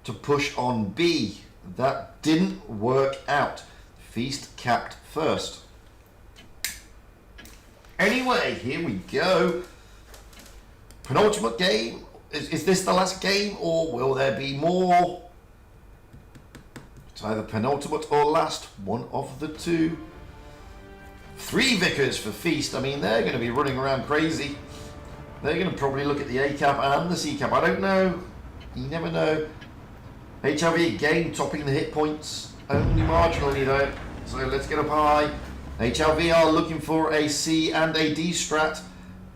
to push on B. That didn't work out. Feast capped first. Anyway, here we go. Penultimate game. Is this the last game, or will there be more? It's either penultimate or last, one of the two. 3 Vickers for Feast. I mean, they're going to be running around crazy. They're going to probably look at the A cap and the C cap. I don't know. You never know. HLV again topping the hit points, only marginally though. So let's get up high. HLV are looking for a C and a D strat.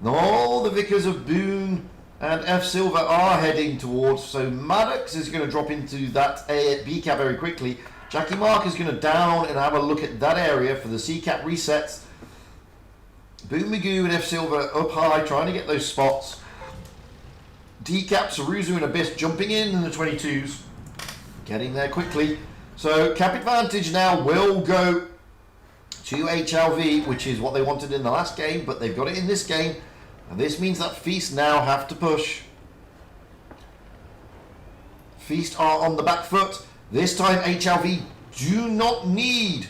All the Vickers of Boone and F Silver are heading towards. So Maddox is going to drop into that B cap very quickly. Jackie Mark is going to down and have a look at that area for the C cap resets. Boom Magoo and F Silver up high, trying to get those spots. D cap, Saruzu and Abyss jumping in the 22s. Getting there quickly. So cap advantage now will go to HLV, which is what they wanted in the last game, but they've got it in this game. And this means that Feast now have to push. Feast are on the back foot. This time HLV do not need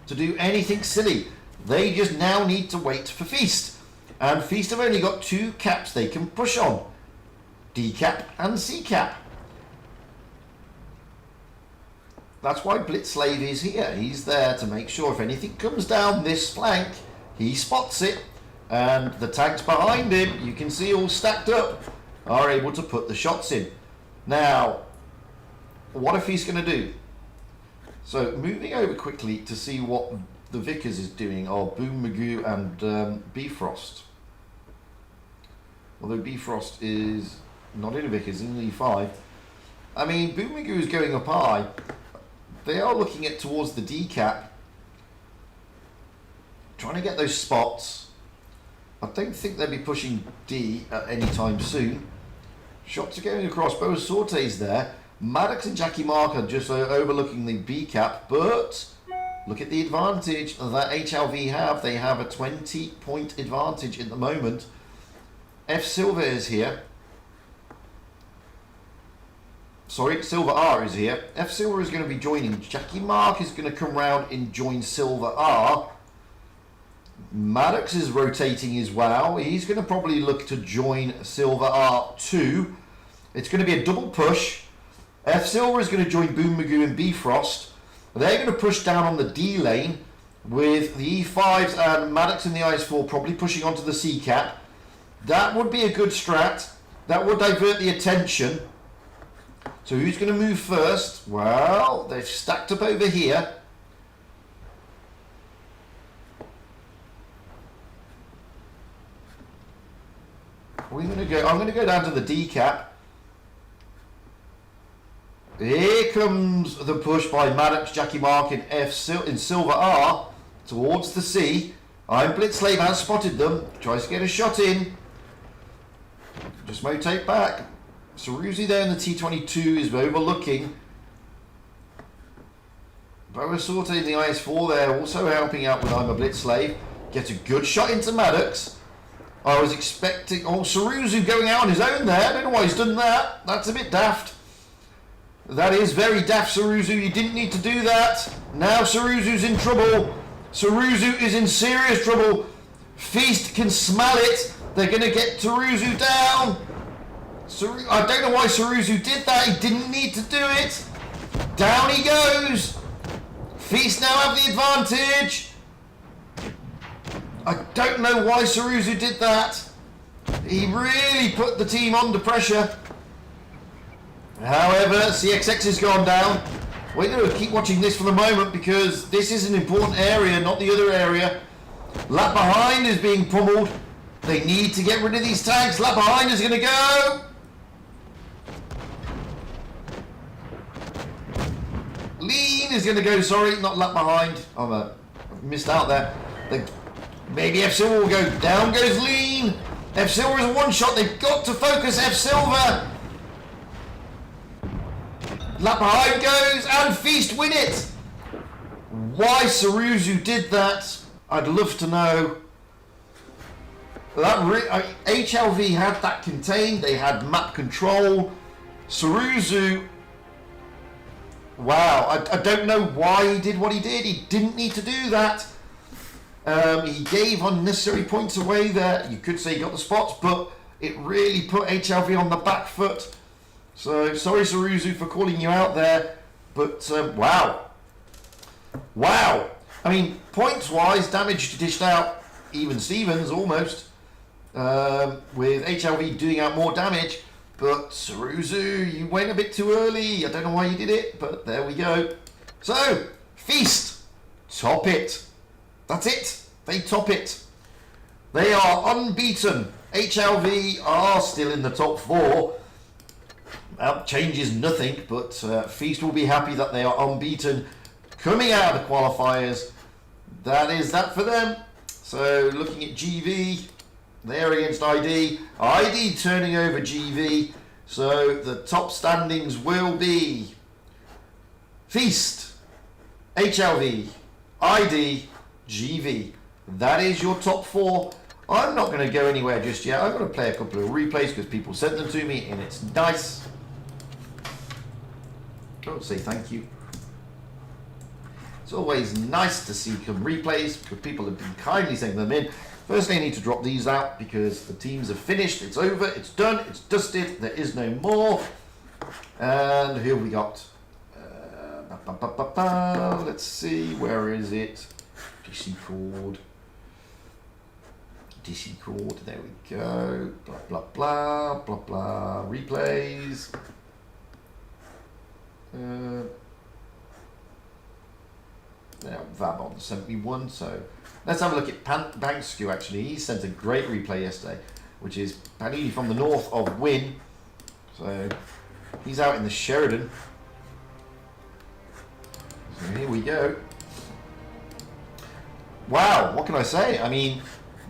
to do anything silly. They just now need to wait for Feast. And Feast have only got 2 caps they can push on. D cap and C cap. That's why Blitz Slave is here. He's there to make sure if anything comes down this flank, he spots it. And the tanks behind him, you can see all stacked up, are able to put the shots in. Now, what if he's going to do? So moving over quickly to see what the Vickers is doing are Boom Magoo and Bifrost. Although Bifrost is not in a Vickers, in the E5. I mean, Boom Magoo is going up high. They are looking at towards the D cap, trying to get those spots. I don't think they'll be pushing D at any time soon. Shots are going across. Both Sorte's there. Maddox and Jackie Mark are just overlooking the B cap, but look at the advantage that HLV have. They have a 20-point advantage at the moment. F Silver is here. Sorry, Silver R is here. F Silver is going to be joining. Jackie Mark is going to come round and join Silver R. Maddox is rotating as well. He's going to probably look to join Silver R2. It's going to be a double push. F Silver is going to join Boom Magoo and Bifrost. They're going to push down on the D lane with the E5s and Maddox in the IS4 probably pushing onto the C cap. That would be a good strat. That would divert the attention. So who's going to move first? Well, they've stacked up over here. I'm going to go down to the D cap. Here comes the push by Maddox, Jackie Mark in Silver R towards the C. I'm Blitzslave has spotted them. Tries to get a shot in. Just rotate back. Saruzi there in the T22 is overlooking. Boa Sorte in the IS4 there also helping out with I'm a Blitzslave. Gets a good shot into Maddox. I was expecting... Oh, Saruzu going out on his own there. I don't know why he's done that. That's a bit daft. That is very daft, Saruzu. You didn't need to do that. Now Saruzu's in trouble. Saruzu is in serious trouble. Feast can smell it. They're going to get Saruzu down. I don't know why Saruzu did that. He didn't need to do it. Down he goes. Feast now have the advantage. I don't know why Saruzu did that. He really put the team under pressure. However, CXX has gone down. We're going to keep watching this for the moment because this is an important area, not the other area. Lap behind is being pummeled. They need to get rid of these tanks. Lap behind is going to go. Lean is going to go, sorry, not lap behind. I've missed out there. Maybe F Silver will go. Down goes Lean. F Silver is a one shot. They've got to focus F Silver. Lap behind goes and Feast win it. Why Saruzu did that, I'd love to know. HLV had that contained. They had map control. Saruzu, wow, I don't know why he did what he did. He didn't need to do that. He gave unnecessary points away there. You could say he got the spots, but it really put HLV on the back foot. So, sorry Saruzu for calling you out there, but wow. Wow. I mean, points-wise, damage dished out even Stevens almost, with HLV doing out more damage, but Saruzu, you went a bit too early. I don't know why you did it, but there we go. So, Feast, top it. That's it. They top it. They are unbeaten. HLV are still in the top 4. That changes nothing, but Feast will be happy that they are unbeaten coming out of the qualifiers. That is that for them. So looking at GV, they're against ID. ID turning over GV. So the top standings will be Feast, HLV, ID, GV. That is your top 4. I'm not going to go anywhere just yet. I'm going to play a couple of replays because people sent them to me and it's nice. Don't say thank you. It's always nice to see some replays because people have been kindly sending them in. Firstly, I need to drop these out because the teams have finished. It's over. It's done. It's dusted. There is no more. And here we got. Let's see. Where is it? DC chord. DC chord. There we go. Blah, blah, blah. Blah, blah. Replays. Now Vab on 71, so let's have a look at Bankskew. Actually, he sent a great replay yesterday, which is Panini from the north of Wynn. So he's out in the Sheridan. So here we go. Wow, what can I say? I mean,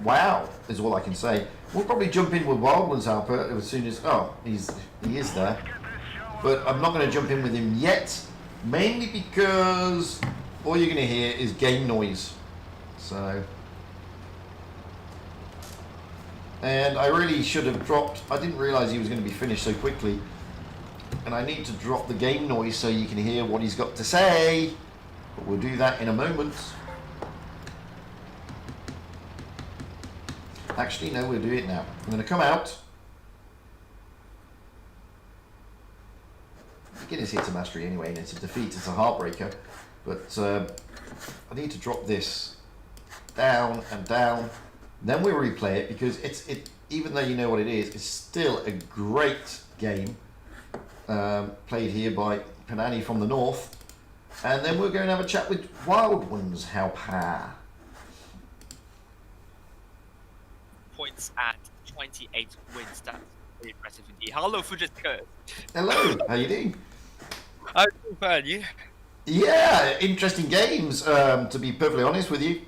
wow, is all I can say. We'll probably jump in with Wildlands Harper as soon as... Oh, he is there. But I'm not going to jump in with him yet, mainly because all you're going to hear is game noise. So... And I really should have dropped... I didn't realise he was going to be finished so quickly. And I need to drop the game noise so you can hear what he's got to say. But we'll do that in a moment. Actually, no, we'll do it now. I'm going to come out. Beginner's hit to mastery anyway, and it's a defeat, it's a heartbreaker. But I need to drop this down and down. Then we'll replay it because even though you know what it is, it's still a great game. Played here by Panani from the north. And then we're going to have a chat with Wild Ones Harper. Points at 28 wins. That's pretty impressive indeed. Hello, Fujit Kurt. Hello, how you doing? I'm fine, you? Yeah, interesting games, to be perfectly honest with you.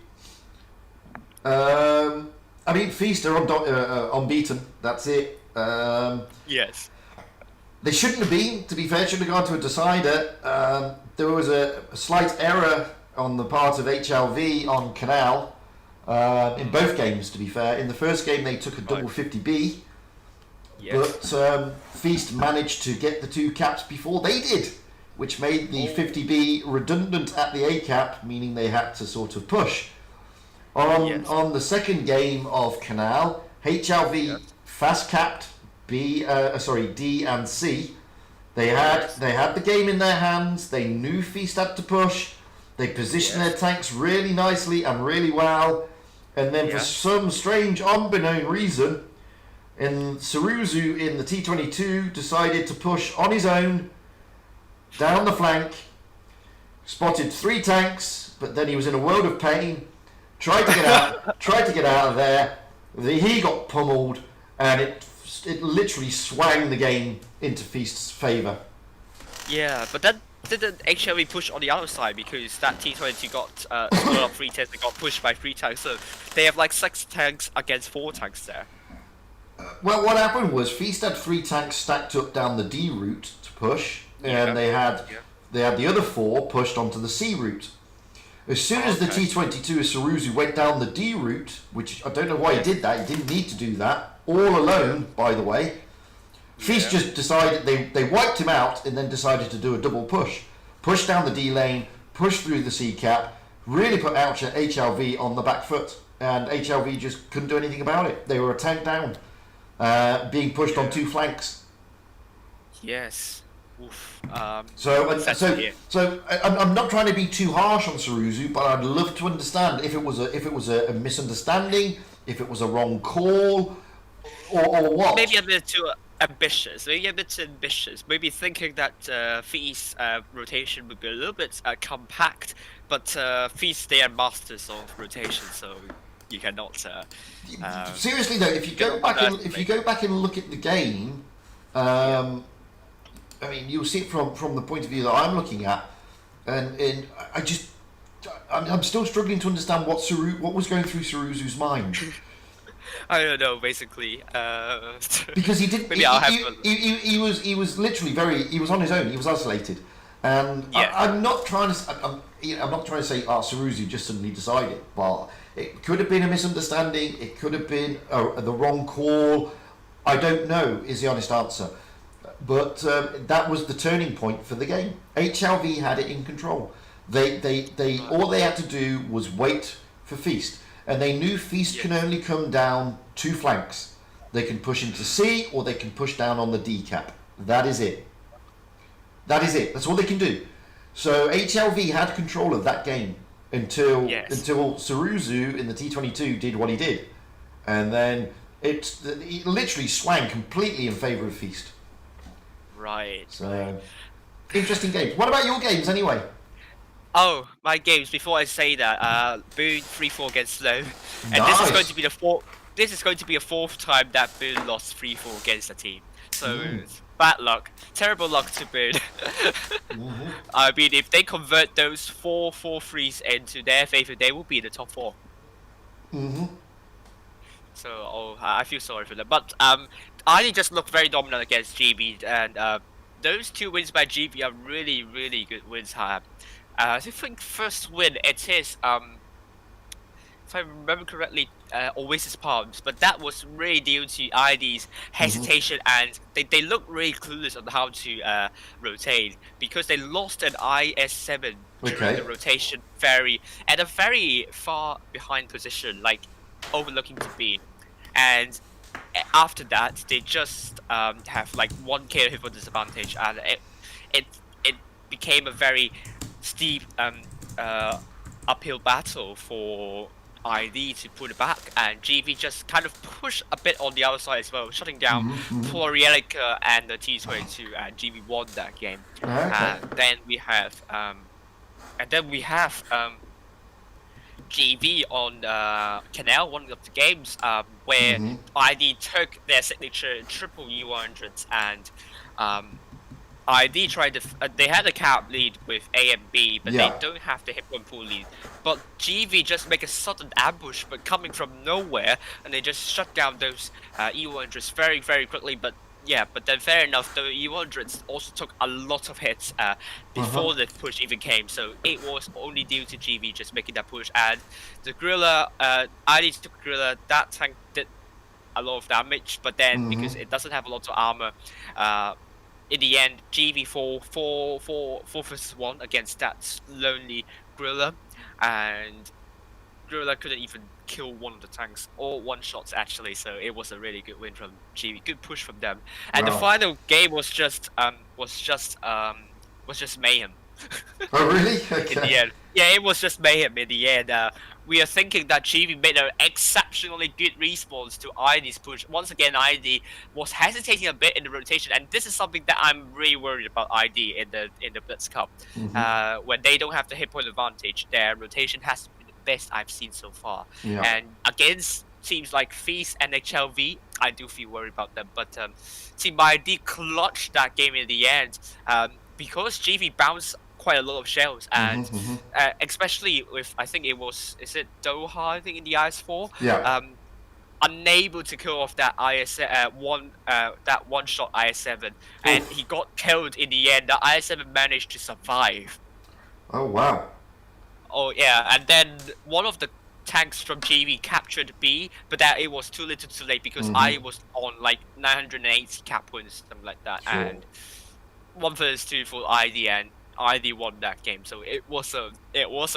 I mean, Feast are unbeaten, that's it. Yes. They shouldn't have been, to be fair, shouldn't have gone to a decider. There was a slight error on the part of HLV on Canal in both games, to be fair. In the first game, they took a double 50B, yes. But Feast managed to get the 2 caps before they did, which made the 50B redundant at the A cap, meaning they had to sort of push. On the second game of Canal, HLV fast capped D and C. They had the game in their hands. They knew Feast had to push. They positioned their tanks really nicely and really well. And then for some strange, unbeknown reason, Saruzu in the T22 decided to push on his own down the flank. Spotted 3 tanks, but then he was in a world of pain. Tried to get out of there. He got pummeled, and it literally swung the game into Feast's favour. Yeah, but then didn't HLV push on the other side because that T22 got split up 3 tanks and got pushed by 3 tanks, so they have like 6 tanks against 4 tanks there. Well, what happened was Feast had 3 tanks stacked up down the D route to push, and they had the other 4 pushed onto the C route. As soon as the T22 of Saruzu went down the D route, which I don't know why he did that, he didn't need to do that, all alone, by the way, Feast just decided, they wiped him out and then decided to do a double push. Push down the D lane, push through the C cap, really put out HLV on the back foot, and HLV just couldn't do anything about it. They were a tank down, being pushed on 2 flanks. Yes. Oof. So I'm not trying to be too harsh on Saruzu, but I'd love to understand if it was a misunderstanding, if it was a wrong call, or what. Maybe a bit too ambitious. Maybe thinking that Feast rotation would be a little bit compact, but Feast, they are masters of rotation, so you cannot. Seriously though, if you go back and look at the game. I mean, you'll see it from the point of view that I'm looking at, and I'm still struggling to understand what was going through Saruzu's mind. I don't know, basically. Because he didn't. He was literally he was on his own. He was isolated, and I'm not trying to say, Saruzu just suddenly decided. Well, it could have been a misunderstanding. It could have been the wrong call. I don't know. Is the honest answer. But that was the turning point for the game. HLV had it in control. They all they had to do was wait for Feast, and they knew Feast can only come down 2 flanks. They can push into C or they can push down on the D cap. That is it. That's all they can do. So HLV had control of that game until Saruzu in the T22 did what he did, and then it literally swung completely in favour of Feast. Right. So, interesting games. What about your games anyway? Oh, my games. Before I say that, Boone 3-4 against Slow, and nice. This is going to be the 4th. This is going to be a 4th time that Boone lost 3-4 against a team. So bad luck, terrible luck to Boone. I mean, if they convert those 4 4-3s into their favour, they will be in the top 4. So I feel sorry for them. But ID just looked very dominant against GB, and those 2 wins by GB are really, really good wins. I think first win it is if I remember correctly, Oasis Palms, but that was really due to ID's hesitation, and they look really clueless on how to rotate, because they lost an IS7 during the rotation at a very far behind position, like overlooking to B, and after that they just have like 1 KO hit for disadvantage, and it became a very steep uphill battle for ID to put it back, and GV just kind of push a bit on the other side as well, shutting down Florielica and the T22, and GV won that game. And then we have GV on Canal, one of the games where ID took their signature triple U100s, and ID tried to. They had a cap lead with A and B, but they don't have the hit point pool lead. But GV just make a sudden ambush, but coming from nowhere, and they just shut down those E100s very, very quickly. But yeah, but then fair enough, the E100s also took a lot of hits before the push even came. So it was only due to GV just making that push, and the Gorilla, ID took Gorilla. That tank did a lot of damage, but then because it doesn't have a lot of armor, in the end, GV 4 versus 1 against that lonely Gorilla, and Gorilla couldn't even kill one of the tanks, or one shots actually. So it was a really good win from GV, good push from them. And the final game was just mayhem. Oh really? In the end, yeah, it was just mayhem in the end. We are thinking that GV made an exceptionally good response to ID's push. Once again, ID was hesitating a bit in the rotation, and this is something that I'm really worried about ID in the Blitz Cup. When they don't have the hit point advantage, their rotation has to be the best I've seen so far. And against teams like Feast and HLV, I do feel worried about them. But Team ID clutched that game in the end, because GV bounced quite a lot of shells, and especially with, I think is it Doha, I think, in the IS4, unable to kill off that that one shot IS7, and he got killed in the end. The IS7 managed to survive. Oh wow. Oh yeah, and then one of the tanks from GV captured B, but that it was too little too late, because I was on like 980 cap points, something like that, and 1 versus 2 for ID, and ID won that game. So it was a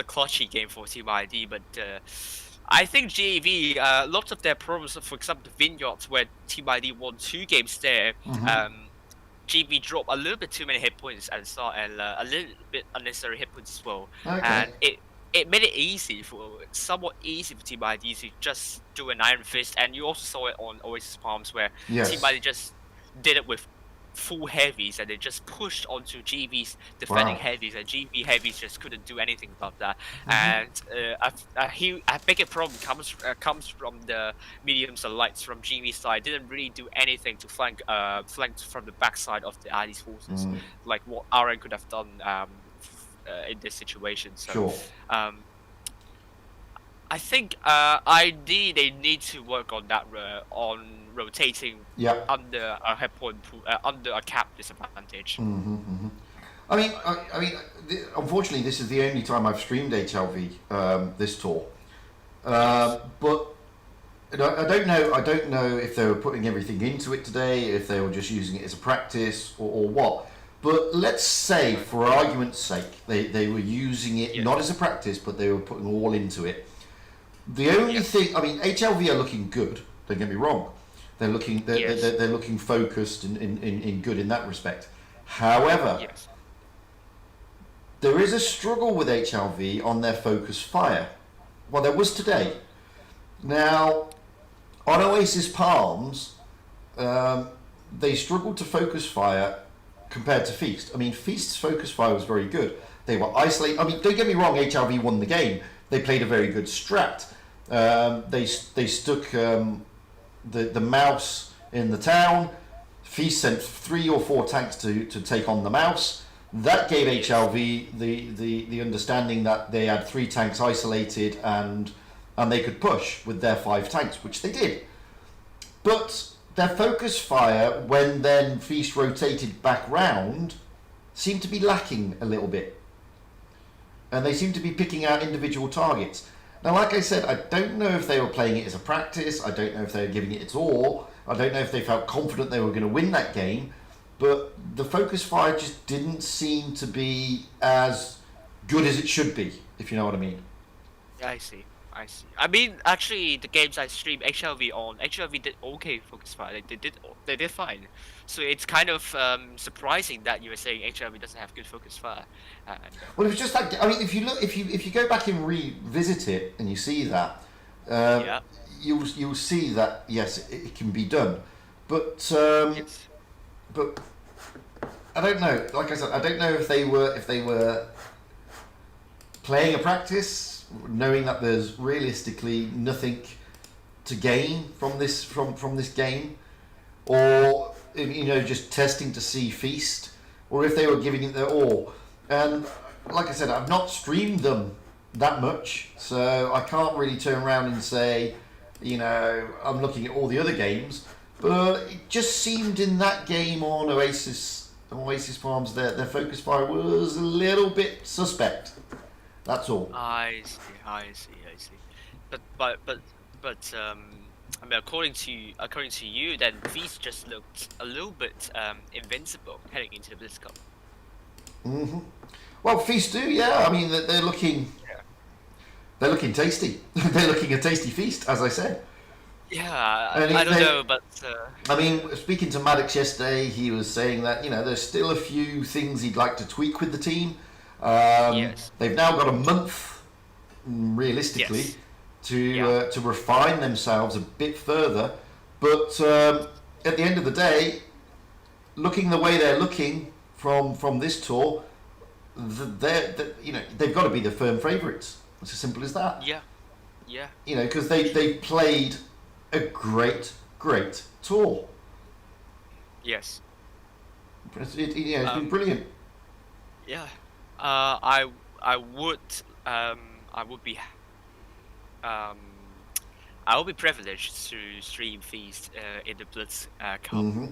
clutchy game for Team ID, but I think GV, lots of their problems, for example, the Vineyards, where Team ID won 2 games there, GV dropped a little bit too many hit points at the start, and a little bit unnecessary hit points as well. And it made it somewhat easy for Team ID to just do an Iron Fist, and you also saw it on Oasis Palms, where Team ID just did it with full heavies, and they just pushed onto GV's defending heavies, and GV heavies just couldn't do anything about that. And a bigger problem comes from the mediums and lights from GV's side. Didn't really do anything to flank from the backside of the ID's forces, like what RN could have done in this situation. So I think ID, they need to work on that, on rotating under a hit point, under a cap disadvantage. I mean, unfortunately, this is the only time I've streamed HLV this tour. But I don't know if they were putting everything into it today, if they were just using it as a practice or what. But let's say, for argument's sake, they were using it not as a practice, but they were putting all into it. The only thing, I mean, HLV are looking good. Don't get me wrong; they're looking they're looking focused in good in that respect. However, there is a struggle with HLV on their focus fire. Well, there was today. Now, on Oasis Palms, they struggled to focus fire compared to Feast. I mean, Feast's focus fire was very good. They were isolated. I mean, don't get me wrong, HLV won the game. They played a very good strat. They stuck the mouse in the town. Feast sent 3 or 4 tanks to take on the mouse. That gave HLV the understanding that they had 3 tanks isolated, and they could push with their 5 tanks, which they did. But their focus fire, when then Feast rotated back round, seemed to be lacking a little bit. And they seemed to be picking out individual targets. Now, like I said, I don't know if they were playing it as a practice. I don't know if they were giving it its all. I don't know if they felt confident they were going to win that game. But the focus fire just didn't seem to be as good as it should be, if you know what I mean. Yeah, I see. I mean, actually, the games I streamed HLV on, HLV did okay focus fire. They did fine. So it's kind of surprising that you were saying HLV doesn't have good focus fire. Well, it was just that. I mean, if you go back and revisit it and you see that, Yeah. you'll see that yes, it can be done. But Yes. but I don't know. Like I said, I don't know if they were playing a practice, knowing that there's realistically nothing to gain from this game, or just testing to see Feast, or if they were giving it their all. And like I said, I've not streamed them that much, so I can't really turn around and say, I'm looking at all the other games. But it just seemed in that game on Oasis Farms, their focus fire was a little bit suspect. That's all. I see. But I mean, according to you, then Feast just looked a little bit invincible heading into the Blitz Cup. Hmm. Well, Feast do, yeah. I mean, they're looking tasty. They're looking a tasty Feast, as I said. Yeah, I don't know, but I mean, speaking to Maddox yesterday, he was saying that there's still a few things he'd like to tweak with the team. Yes. They've now got a month, realistically, Yes. to refine themselves a bit further. But at the end of the day, looking the way they're looking from this tour, they've got to be the firm favourites. It's as simple as that. Yeah. Because they played a great tour. Yes. It's been brilliant. Yeah. I would be privileged to stream Feast in the Blitz Cup. Mm-hmm.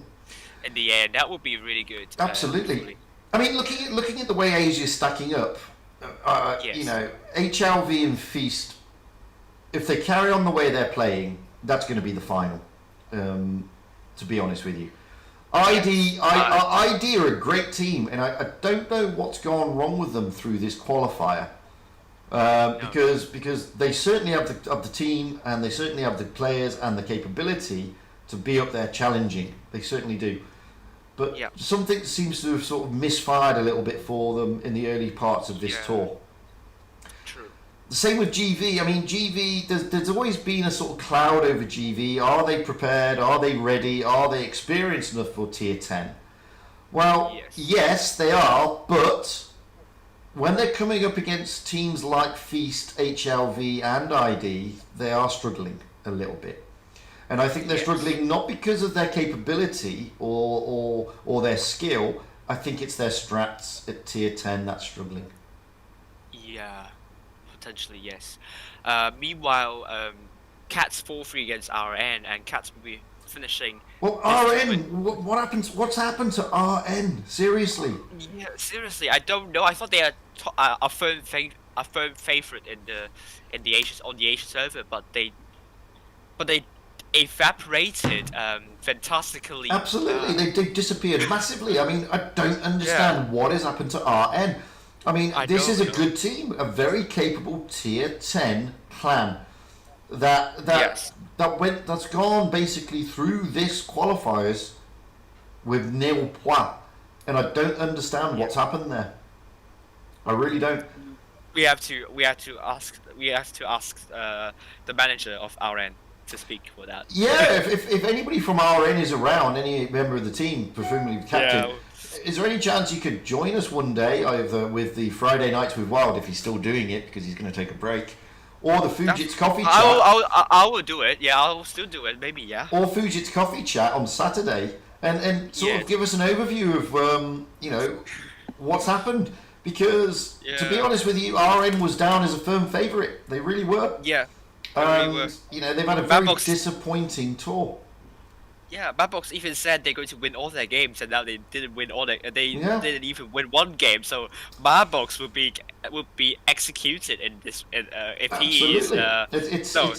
In the end, that would be really good. Absolutely. Hopefully. I mean, looking at the way Asia's stacking up, Yes. HLV and Feast, if they carry on the way they're playing, that's going to be the final. To be honest with you, ID are a great team, and I don't know what's gone wrong with them through this qualifier. Because they certainly have the team, and they certainly have the players and the capability to be up there challenging. They certainly do. But something seems to have sort of misfired a little bit for them in the early parts of this tour. True. The same with GV. I mean, GV, there's always been a sort of cloud over GV. Are they prepared? Are they ready? Are they experienced enough for Tier 10? Well, yes, they are, but when they're coming up against teams like Feast, HLV, and ID, they are struggling a little bit. And I think they're struggling not because of their capability or their skill. I think it's their strats at Tier 10 that's struggling. Yeah, potentially yes. Meanwhile, Cats 4-3 against RN, and Cats will be finishing. Well, RN, what's happened to RN? Seriously. Yeah, seriously, I don't know. I thought they are a firm favorite on the Asian server, but they evaporated fantastically. Absolutely, they disappeared massively. I mean, I don't understand what has happened to RN. I mean, this is a good team, a very capable Tier 10 clan that's gone basically through this qualifiers with nil points, and I don't understand what's happened there. I really don't. We have to ask the manager of RN to speak for that. Yeah, if anybody from RN is around, any member of the team, presumably the captain, is there any chance you could join us one day, either with the Friday Nights with Wild, if he's still doing it because he's going to take a break, or the Fujit's Coffee Chat? I will do it. Yeah, I will still do it. Maybe, yeah. Or Fujit's Coffee Chat on Saturday, and sort of give us an overview of what's happened. Because to be honest with you, RN was down as a firm favourite. They really were. Yeah. They've had a very disappointing tour. Yeah, Madbox even said they're going to win all their games, and now they didn't win all their. They Yeah, didn't even win one game. So Madbox would be executed in this. If he is absolutely. no,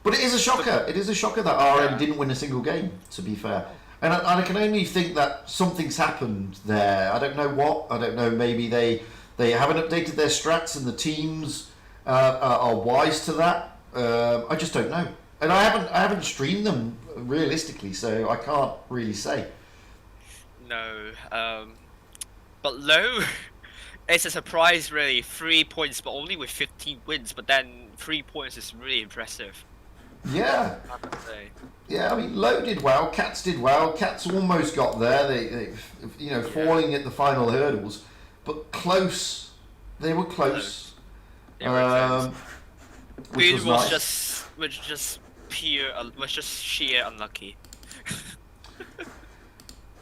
But it is a the shocker. It is a shocker that RN yeah. didn't win a single game. To be fair, Oh, and I can only think that something's happened there. I don't know what. I don't know. Maybe they haven't updated their strats, and the teams are wise to that. I just don't know. And I haven't streamed them realistically, so I can't really say. no. But low. It's a surprise, really. 3 points, but only with 15 wins. But then 3 points is really impressive. Yeah, I would say. yeah. I mean, Low did well. Cats did well. Cats almost got there. They Yeah. falling at the final hurdles, but close. They were close. They were close. Which was Boone was nice. was just sheer unlucky.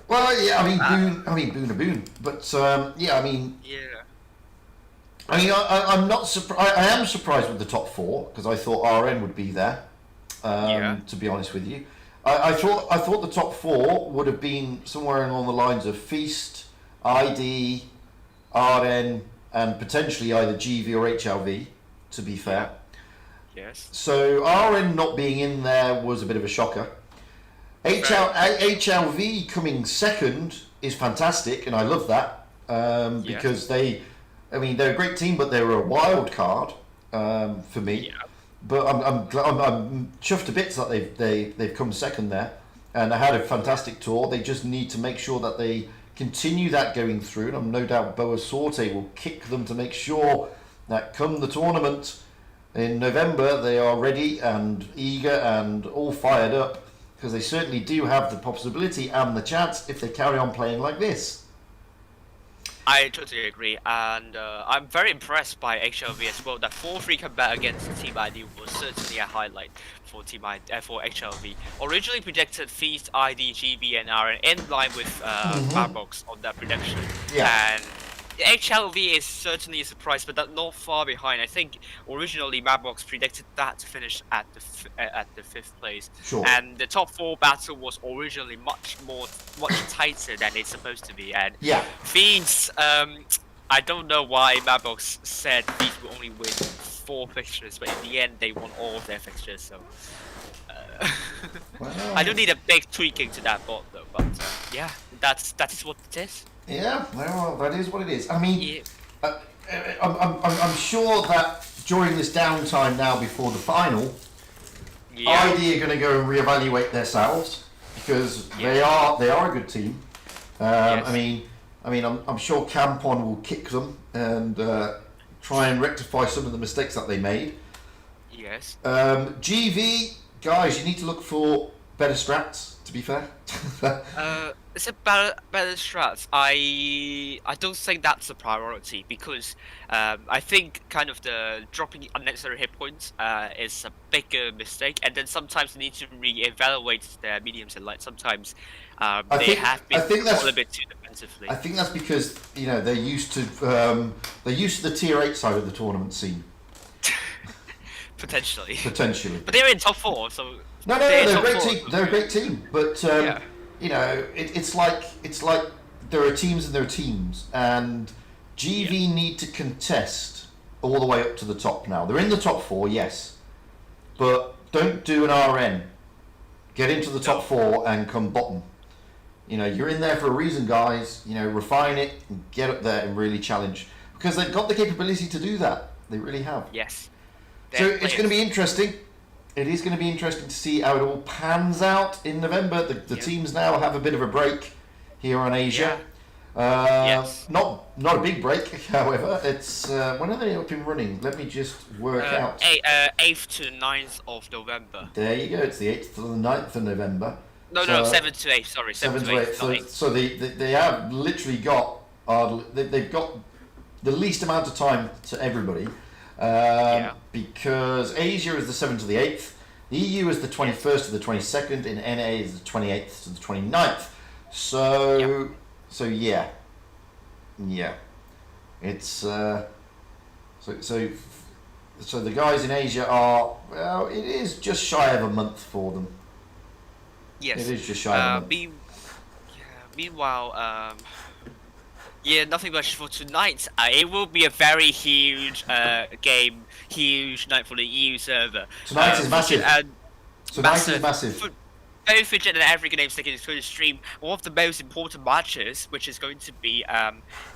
Well, yeah. I mean, Ah. Boone. I mean, Boone a Boone. But yeah. Yeah. I'm not surprised. I am surprised with the top four because I thought RN would be there. Yeah. To be honest with you, I thought the top four would have been somewhere along the lines of Feast, ID, RN, and potentially either GV or HLV. To be fair, Yes. so RN not being in there was a bit of a shocker. HLV coming second is fantastic, and I love that Yeah. because I mean, they're a great team, but they were a wild card for me. Yeah. But I'm chuffed to bits that they've come second there, and they had a fantastic tour. They just need to make sure that they continue that going through, and I'm no doubt Boa Sorte will kick them to make sure that come the tournament in November they are ready and eager and all fired up, because they certainly do have the possibility and the chance if they carry on playing like this. I totally agree, and I'm very impressed by HLV as well. That 4-3 comeback against Team ID was certainly a highlight for for HLV. Originally predicted Feast, ID, GB, and RN in line with Madbox on that prediction, Yeah. and HLV is certainly a surprise, but that not far behind. I think originally Madbox predicted that to finish at the fifth place, Sure. and the top four battle was originally much tighter than it's supposed to be. And Yeah. Fiends, I don't know why Madbox said Fiends will only win 4 fixtures, but in the end they won all of their fixtures. So Well, I don't need a big tweaking to that bot though. But yeah, that is what it is. yeah. Well, that is what it is. I mean, Yeah. uh, I'm sure that during this downtime now before the final, Yeah. ID are going to go and reevaluate themselves because they Yeah. are a good team. Yes. I'm sure Campon will kick them and try and rectify some of the mistakes that they made. Yes. GV guys, you need to look for better strats. To be fair, It's a better strats. I don't think that's a priority because I think kind of the dropping unnecessary hit points is a bigger mistake, and then sometimes you need to re-evaluate their mediums and light. Sometimes they have been I think a that's little bit too defensively. I think that's because they're used to the tier 8 side of the tournament scene Potentially. potentially. But they're in top 4, so No, they're they're a top great 4. team. They're a great team, but Yeah. it's like there are teams and there are teams, and GV need to contest all the way up to the top now. They're in the top 4, yes, but don't do an RN. Get into the top 4 and come bottom. You're in there for a reason, guys. Refine it and get up there and really challenge, because they've got the capability to do that. They really have. Yes. So it's going to be interesting. It is going to be interesting to see how it all pans out in November. The teams now have a bit of a break here on Asia. Yes. Not a big break, however. It's when are they up and running? Let me just work out. 8th to 9th of November. There you go. It's the 8th to the 9th of November. No, 7th to 8th. Sorry, 7th to 8th. So, not 8th. so they have literally got they've got the least amount of time to everybody. Because Asia is the 7th to the 8th, the EU is the 21st to the 22nd, and NA is the 28th to the 29th. So yeah, it's so the guys in Asia are, well, it is just shy of a month for them. Yes. It is just shy of a month. Meanwhile, yeah, nothing much for tonight. It will be a very huge game, huge night for the EU server. Tonight is Fujin massive. and Tonight is massive. Both Fujin and African Games taking to stream one of the most important matches, which is going to be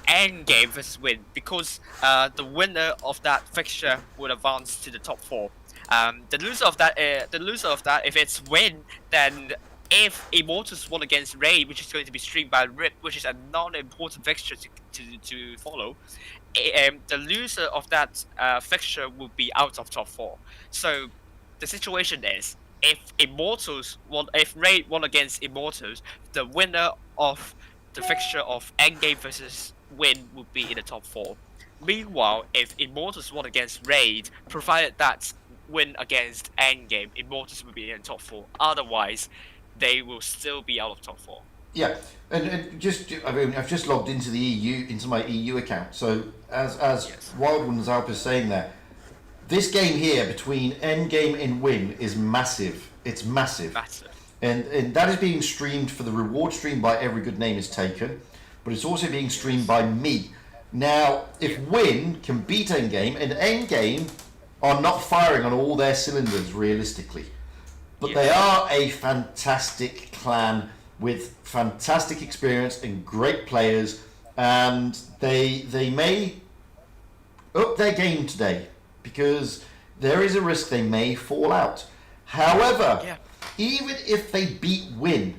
Endgame versus Win, because the winner of that fixture would advance to the top 4. The loser of that, if it's Win, then if Immortals won against Raid, which is going to be streamed by Rip, which is a non-important fixture to follow, the loser of that fixture will be out of top 4. So the situation is, if Raid won against Immortals, the winner of the fixture of Endgame versus Win would be in the top 4. Meanwhile, if Immortals won against Raid, provided that win against Endgame, Immortals will be in the top 4. Otherwise, they will still be out of top 4. Yeah, and just I mean, I've just logged into the EU, into my EU account. So as Yes. Wild Ones Alp is saying there, this game here between Endgame and Win is massive. It's massive. Massive. And that is being streamed for the reward stream by Every Good Name is Taken, but it's also being streamed by me. Now, if Win can beat Endgame, and Endgame are not firing on all their cylinders realistically, but they are a fantastic clan with fantastic experience and great players, and they may up their game today, because there is a risk they may fall out. However, even if they beat Win,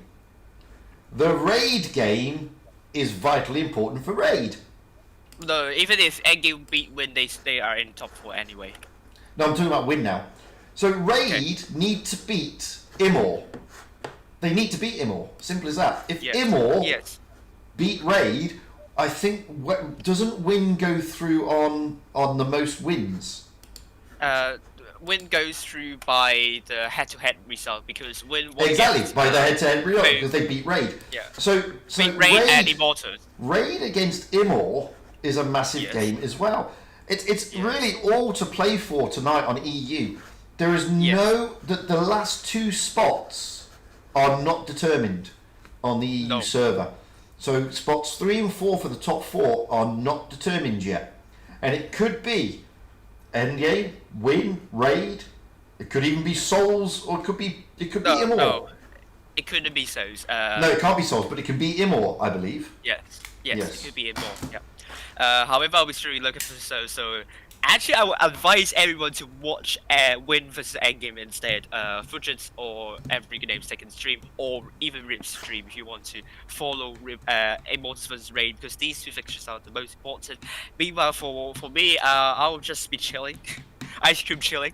the Raid game is vitally important for Raid. No, even if Endgame beat Win, they are in top 4 anyway. No, I'm talking about Win now. So Raid need to beat Immor. They need to beat Immor. Simple as that. If Immor beat Raid, I think doesn't Win go through on the most wins? Win goes through by the head-to-head result, because Win won by the head-to-head result, because they beat Raid. Yeah. So Raid and Immortals. Raid against Immor is a massive game as well. It's really all to play for tonight on EU. There is the last 2 spots are not determined on the EU server. So spots 3 and 4 for the top 4 are not determined yet, and it could be Endgame, Win, Raid. It could even be Souls, or it could be Immor. No, it couldn't be Souls. No, it can't be Souls, but it can be Immor, I believe. Yes, it could be Immor. Yeah. However, I'll be really looking for Souls. So actually, I would advise everyone to watch Win versus Endgame instead. Fujit's or Every Good Name's Taken stream, or even Rip's stream if you want to follow Immortals versus Raid, because these 2 fixtures are the most important. Meanwhile, for me, I'll just be chilling, ice cream chilling.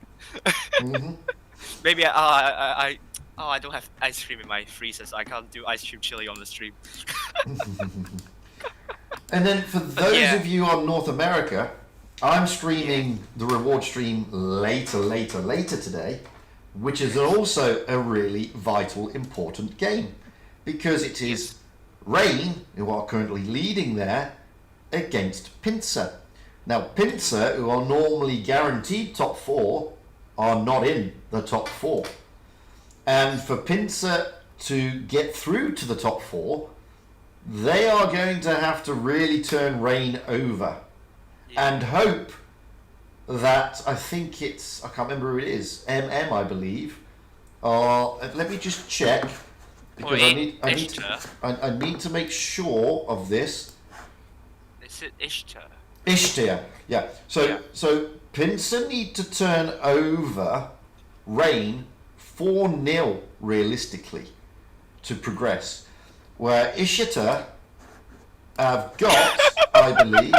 Maybe I don't have ice cream in my freezer, so I can't do ice cream chili on the stream. And then for those of you on North America, I'm streaming the reward stream later today, which is also a really vital, important game, because it is Rain, who are currently leading there, against Pincer. Now, Pincer, who are normally guaranteed top 4, are not in the top 4. And for Pincer to get through to the top 4, they are going to have to really turn Rain over. And hope that, I think it's, I can't remember who it is, I believe. Let me just check, because I need to make sure of this. Is it Ishtar? Ishtar, yeah. So Pincer need to turn over Rain 4-0 realistically to progress, where Ishtar have got, I believe.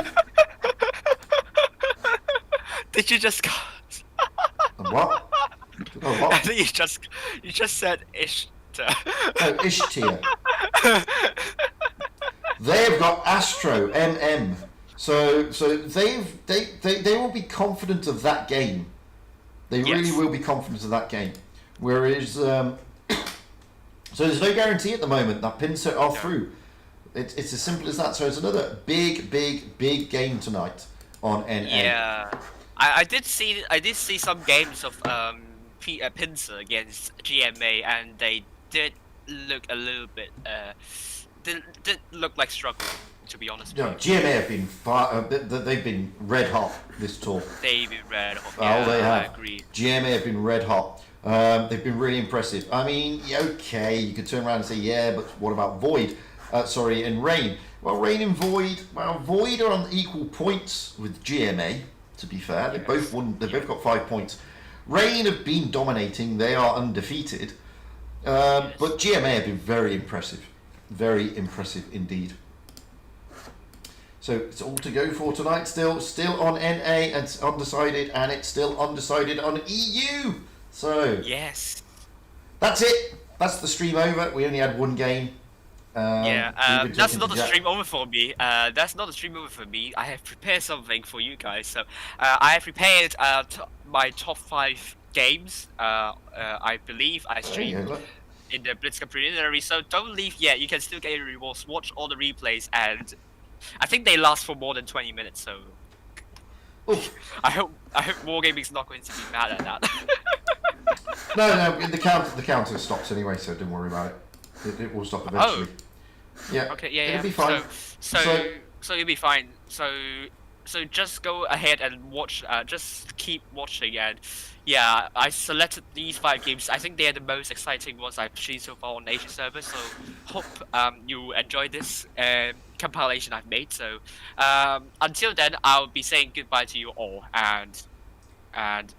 Did you just What? Oh, what? I think you just said Ishtar. Oh, Ishtar. They've got Astro So they will be confident of that game. They really will be confident of that game. Whereas so there's no guarantee at the moment that Pincer are through. It's as simple as that. So it's another big game tonight on NA. Yeah. I did see some games of Pincer against GMA, and they did look a little bit did look like struggling, to be honest. Yeah, GMA have been they've been red hot this tour. They've been red hot. Oh, they have. I agree. GMA have been red hot. They've been really impressive. I mean, okay, you could turn around and say, yeah, but what about Void? And Rain. Well, Rain and Void. Well, Void are on equal points with GMA. To be fair, they both won. They've both got 5 points. Rain have been dominating. They are undefeated. But GMA have been very impressive. Very impressive indeed. So it's all to go for tonight. Still on NA and it's undecided, and it's still undecided on EU. So Yes. that's it. That's the stream over. We only had one game. That's not the stream over for me. That's not the stream over for me. I have prepared something for you guys. So I have prepared my top 5 games. I believe I streamed in the Blitz preliminary. So don't leave yet. You can still get your rewards. Watch all the replays, and I think they last for more than 20 minutes. So I hope Wargaming's not going to be mad at that. No, the counter stops anyway, so don't worry about it. It will stop eventually. Yeah. Okay. Yeah. It'll be fine. So you'll be fine. So just go ahead and watch. Just keep watching, and yeah, I selected these 5 games. I think they are the most exciting ones I've seen so far on Asia server. So hope you enjoy this compilation I've made. So until then, I'll be saying goodbye to you all, and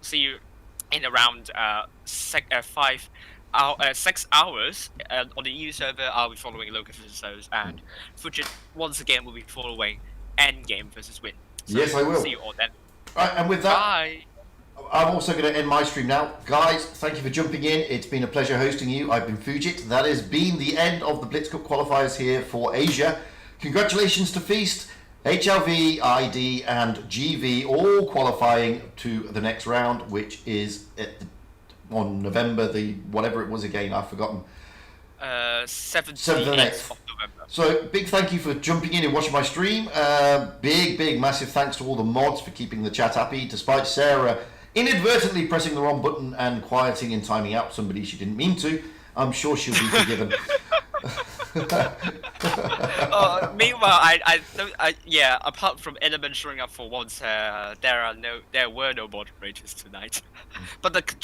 see you in around 6 hours on the EU server. I'll be following local episodes, and Fujit once again will be following Endgame versus Win. So yes, I will. See you all then. Right, and with that, bye. I'm also going to end my stream now. Guys, thank you for jumping in. It's been a pleasure hosting you. I've been Fujit. That has been the end of the Blitz Cup qualifiers here for Asia. Congratulations to Feast, HLV, ID, and GV all qualifying to the next round, which is on November the whatever it was again. I've forgotten. 7th and of 8th. November. So big thank you for jumping in and watching my stream. Big massive thanks to all the mods for keeping the chat happy, despite Sarah inadvertently pressing the wrong button and quieting and timing out somebody she didn't mean to. I'm sure she'll be forgiven. Meanwhile, apart from Element showing up for once, there were no moderators tonight. But the chat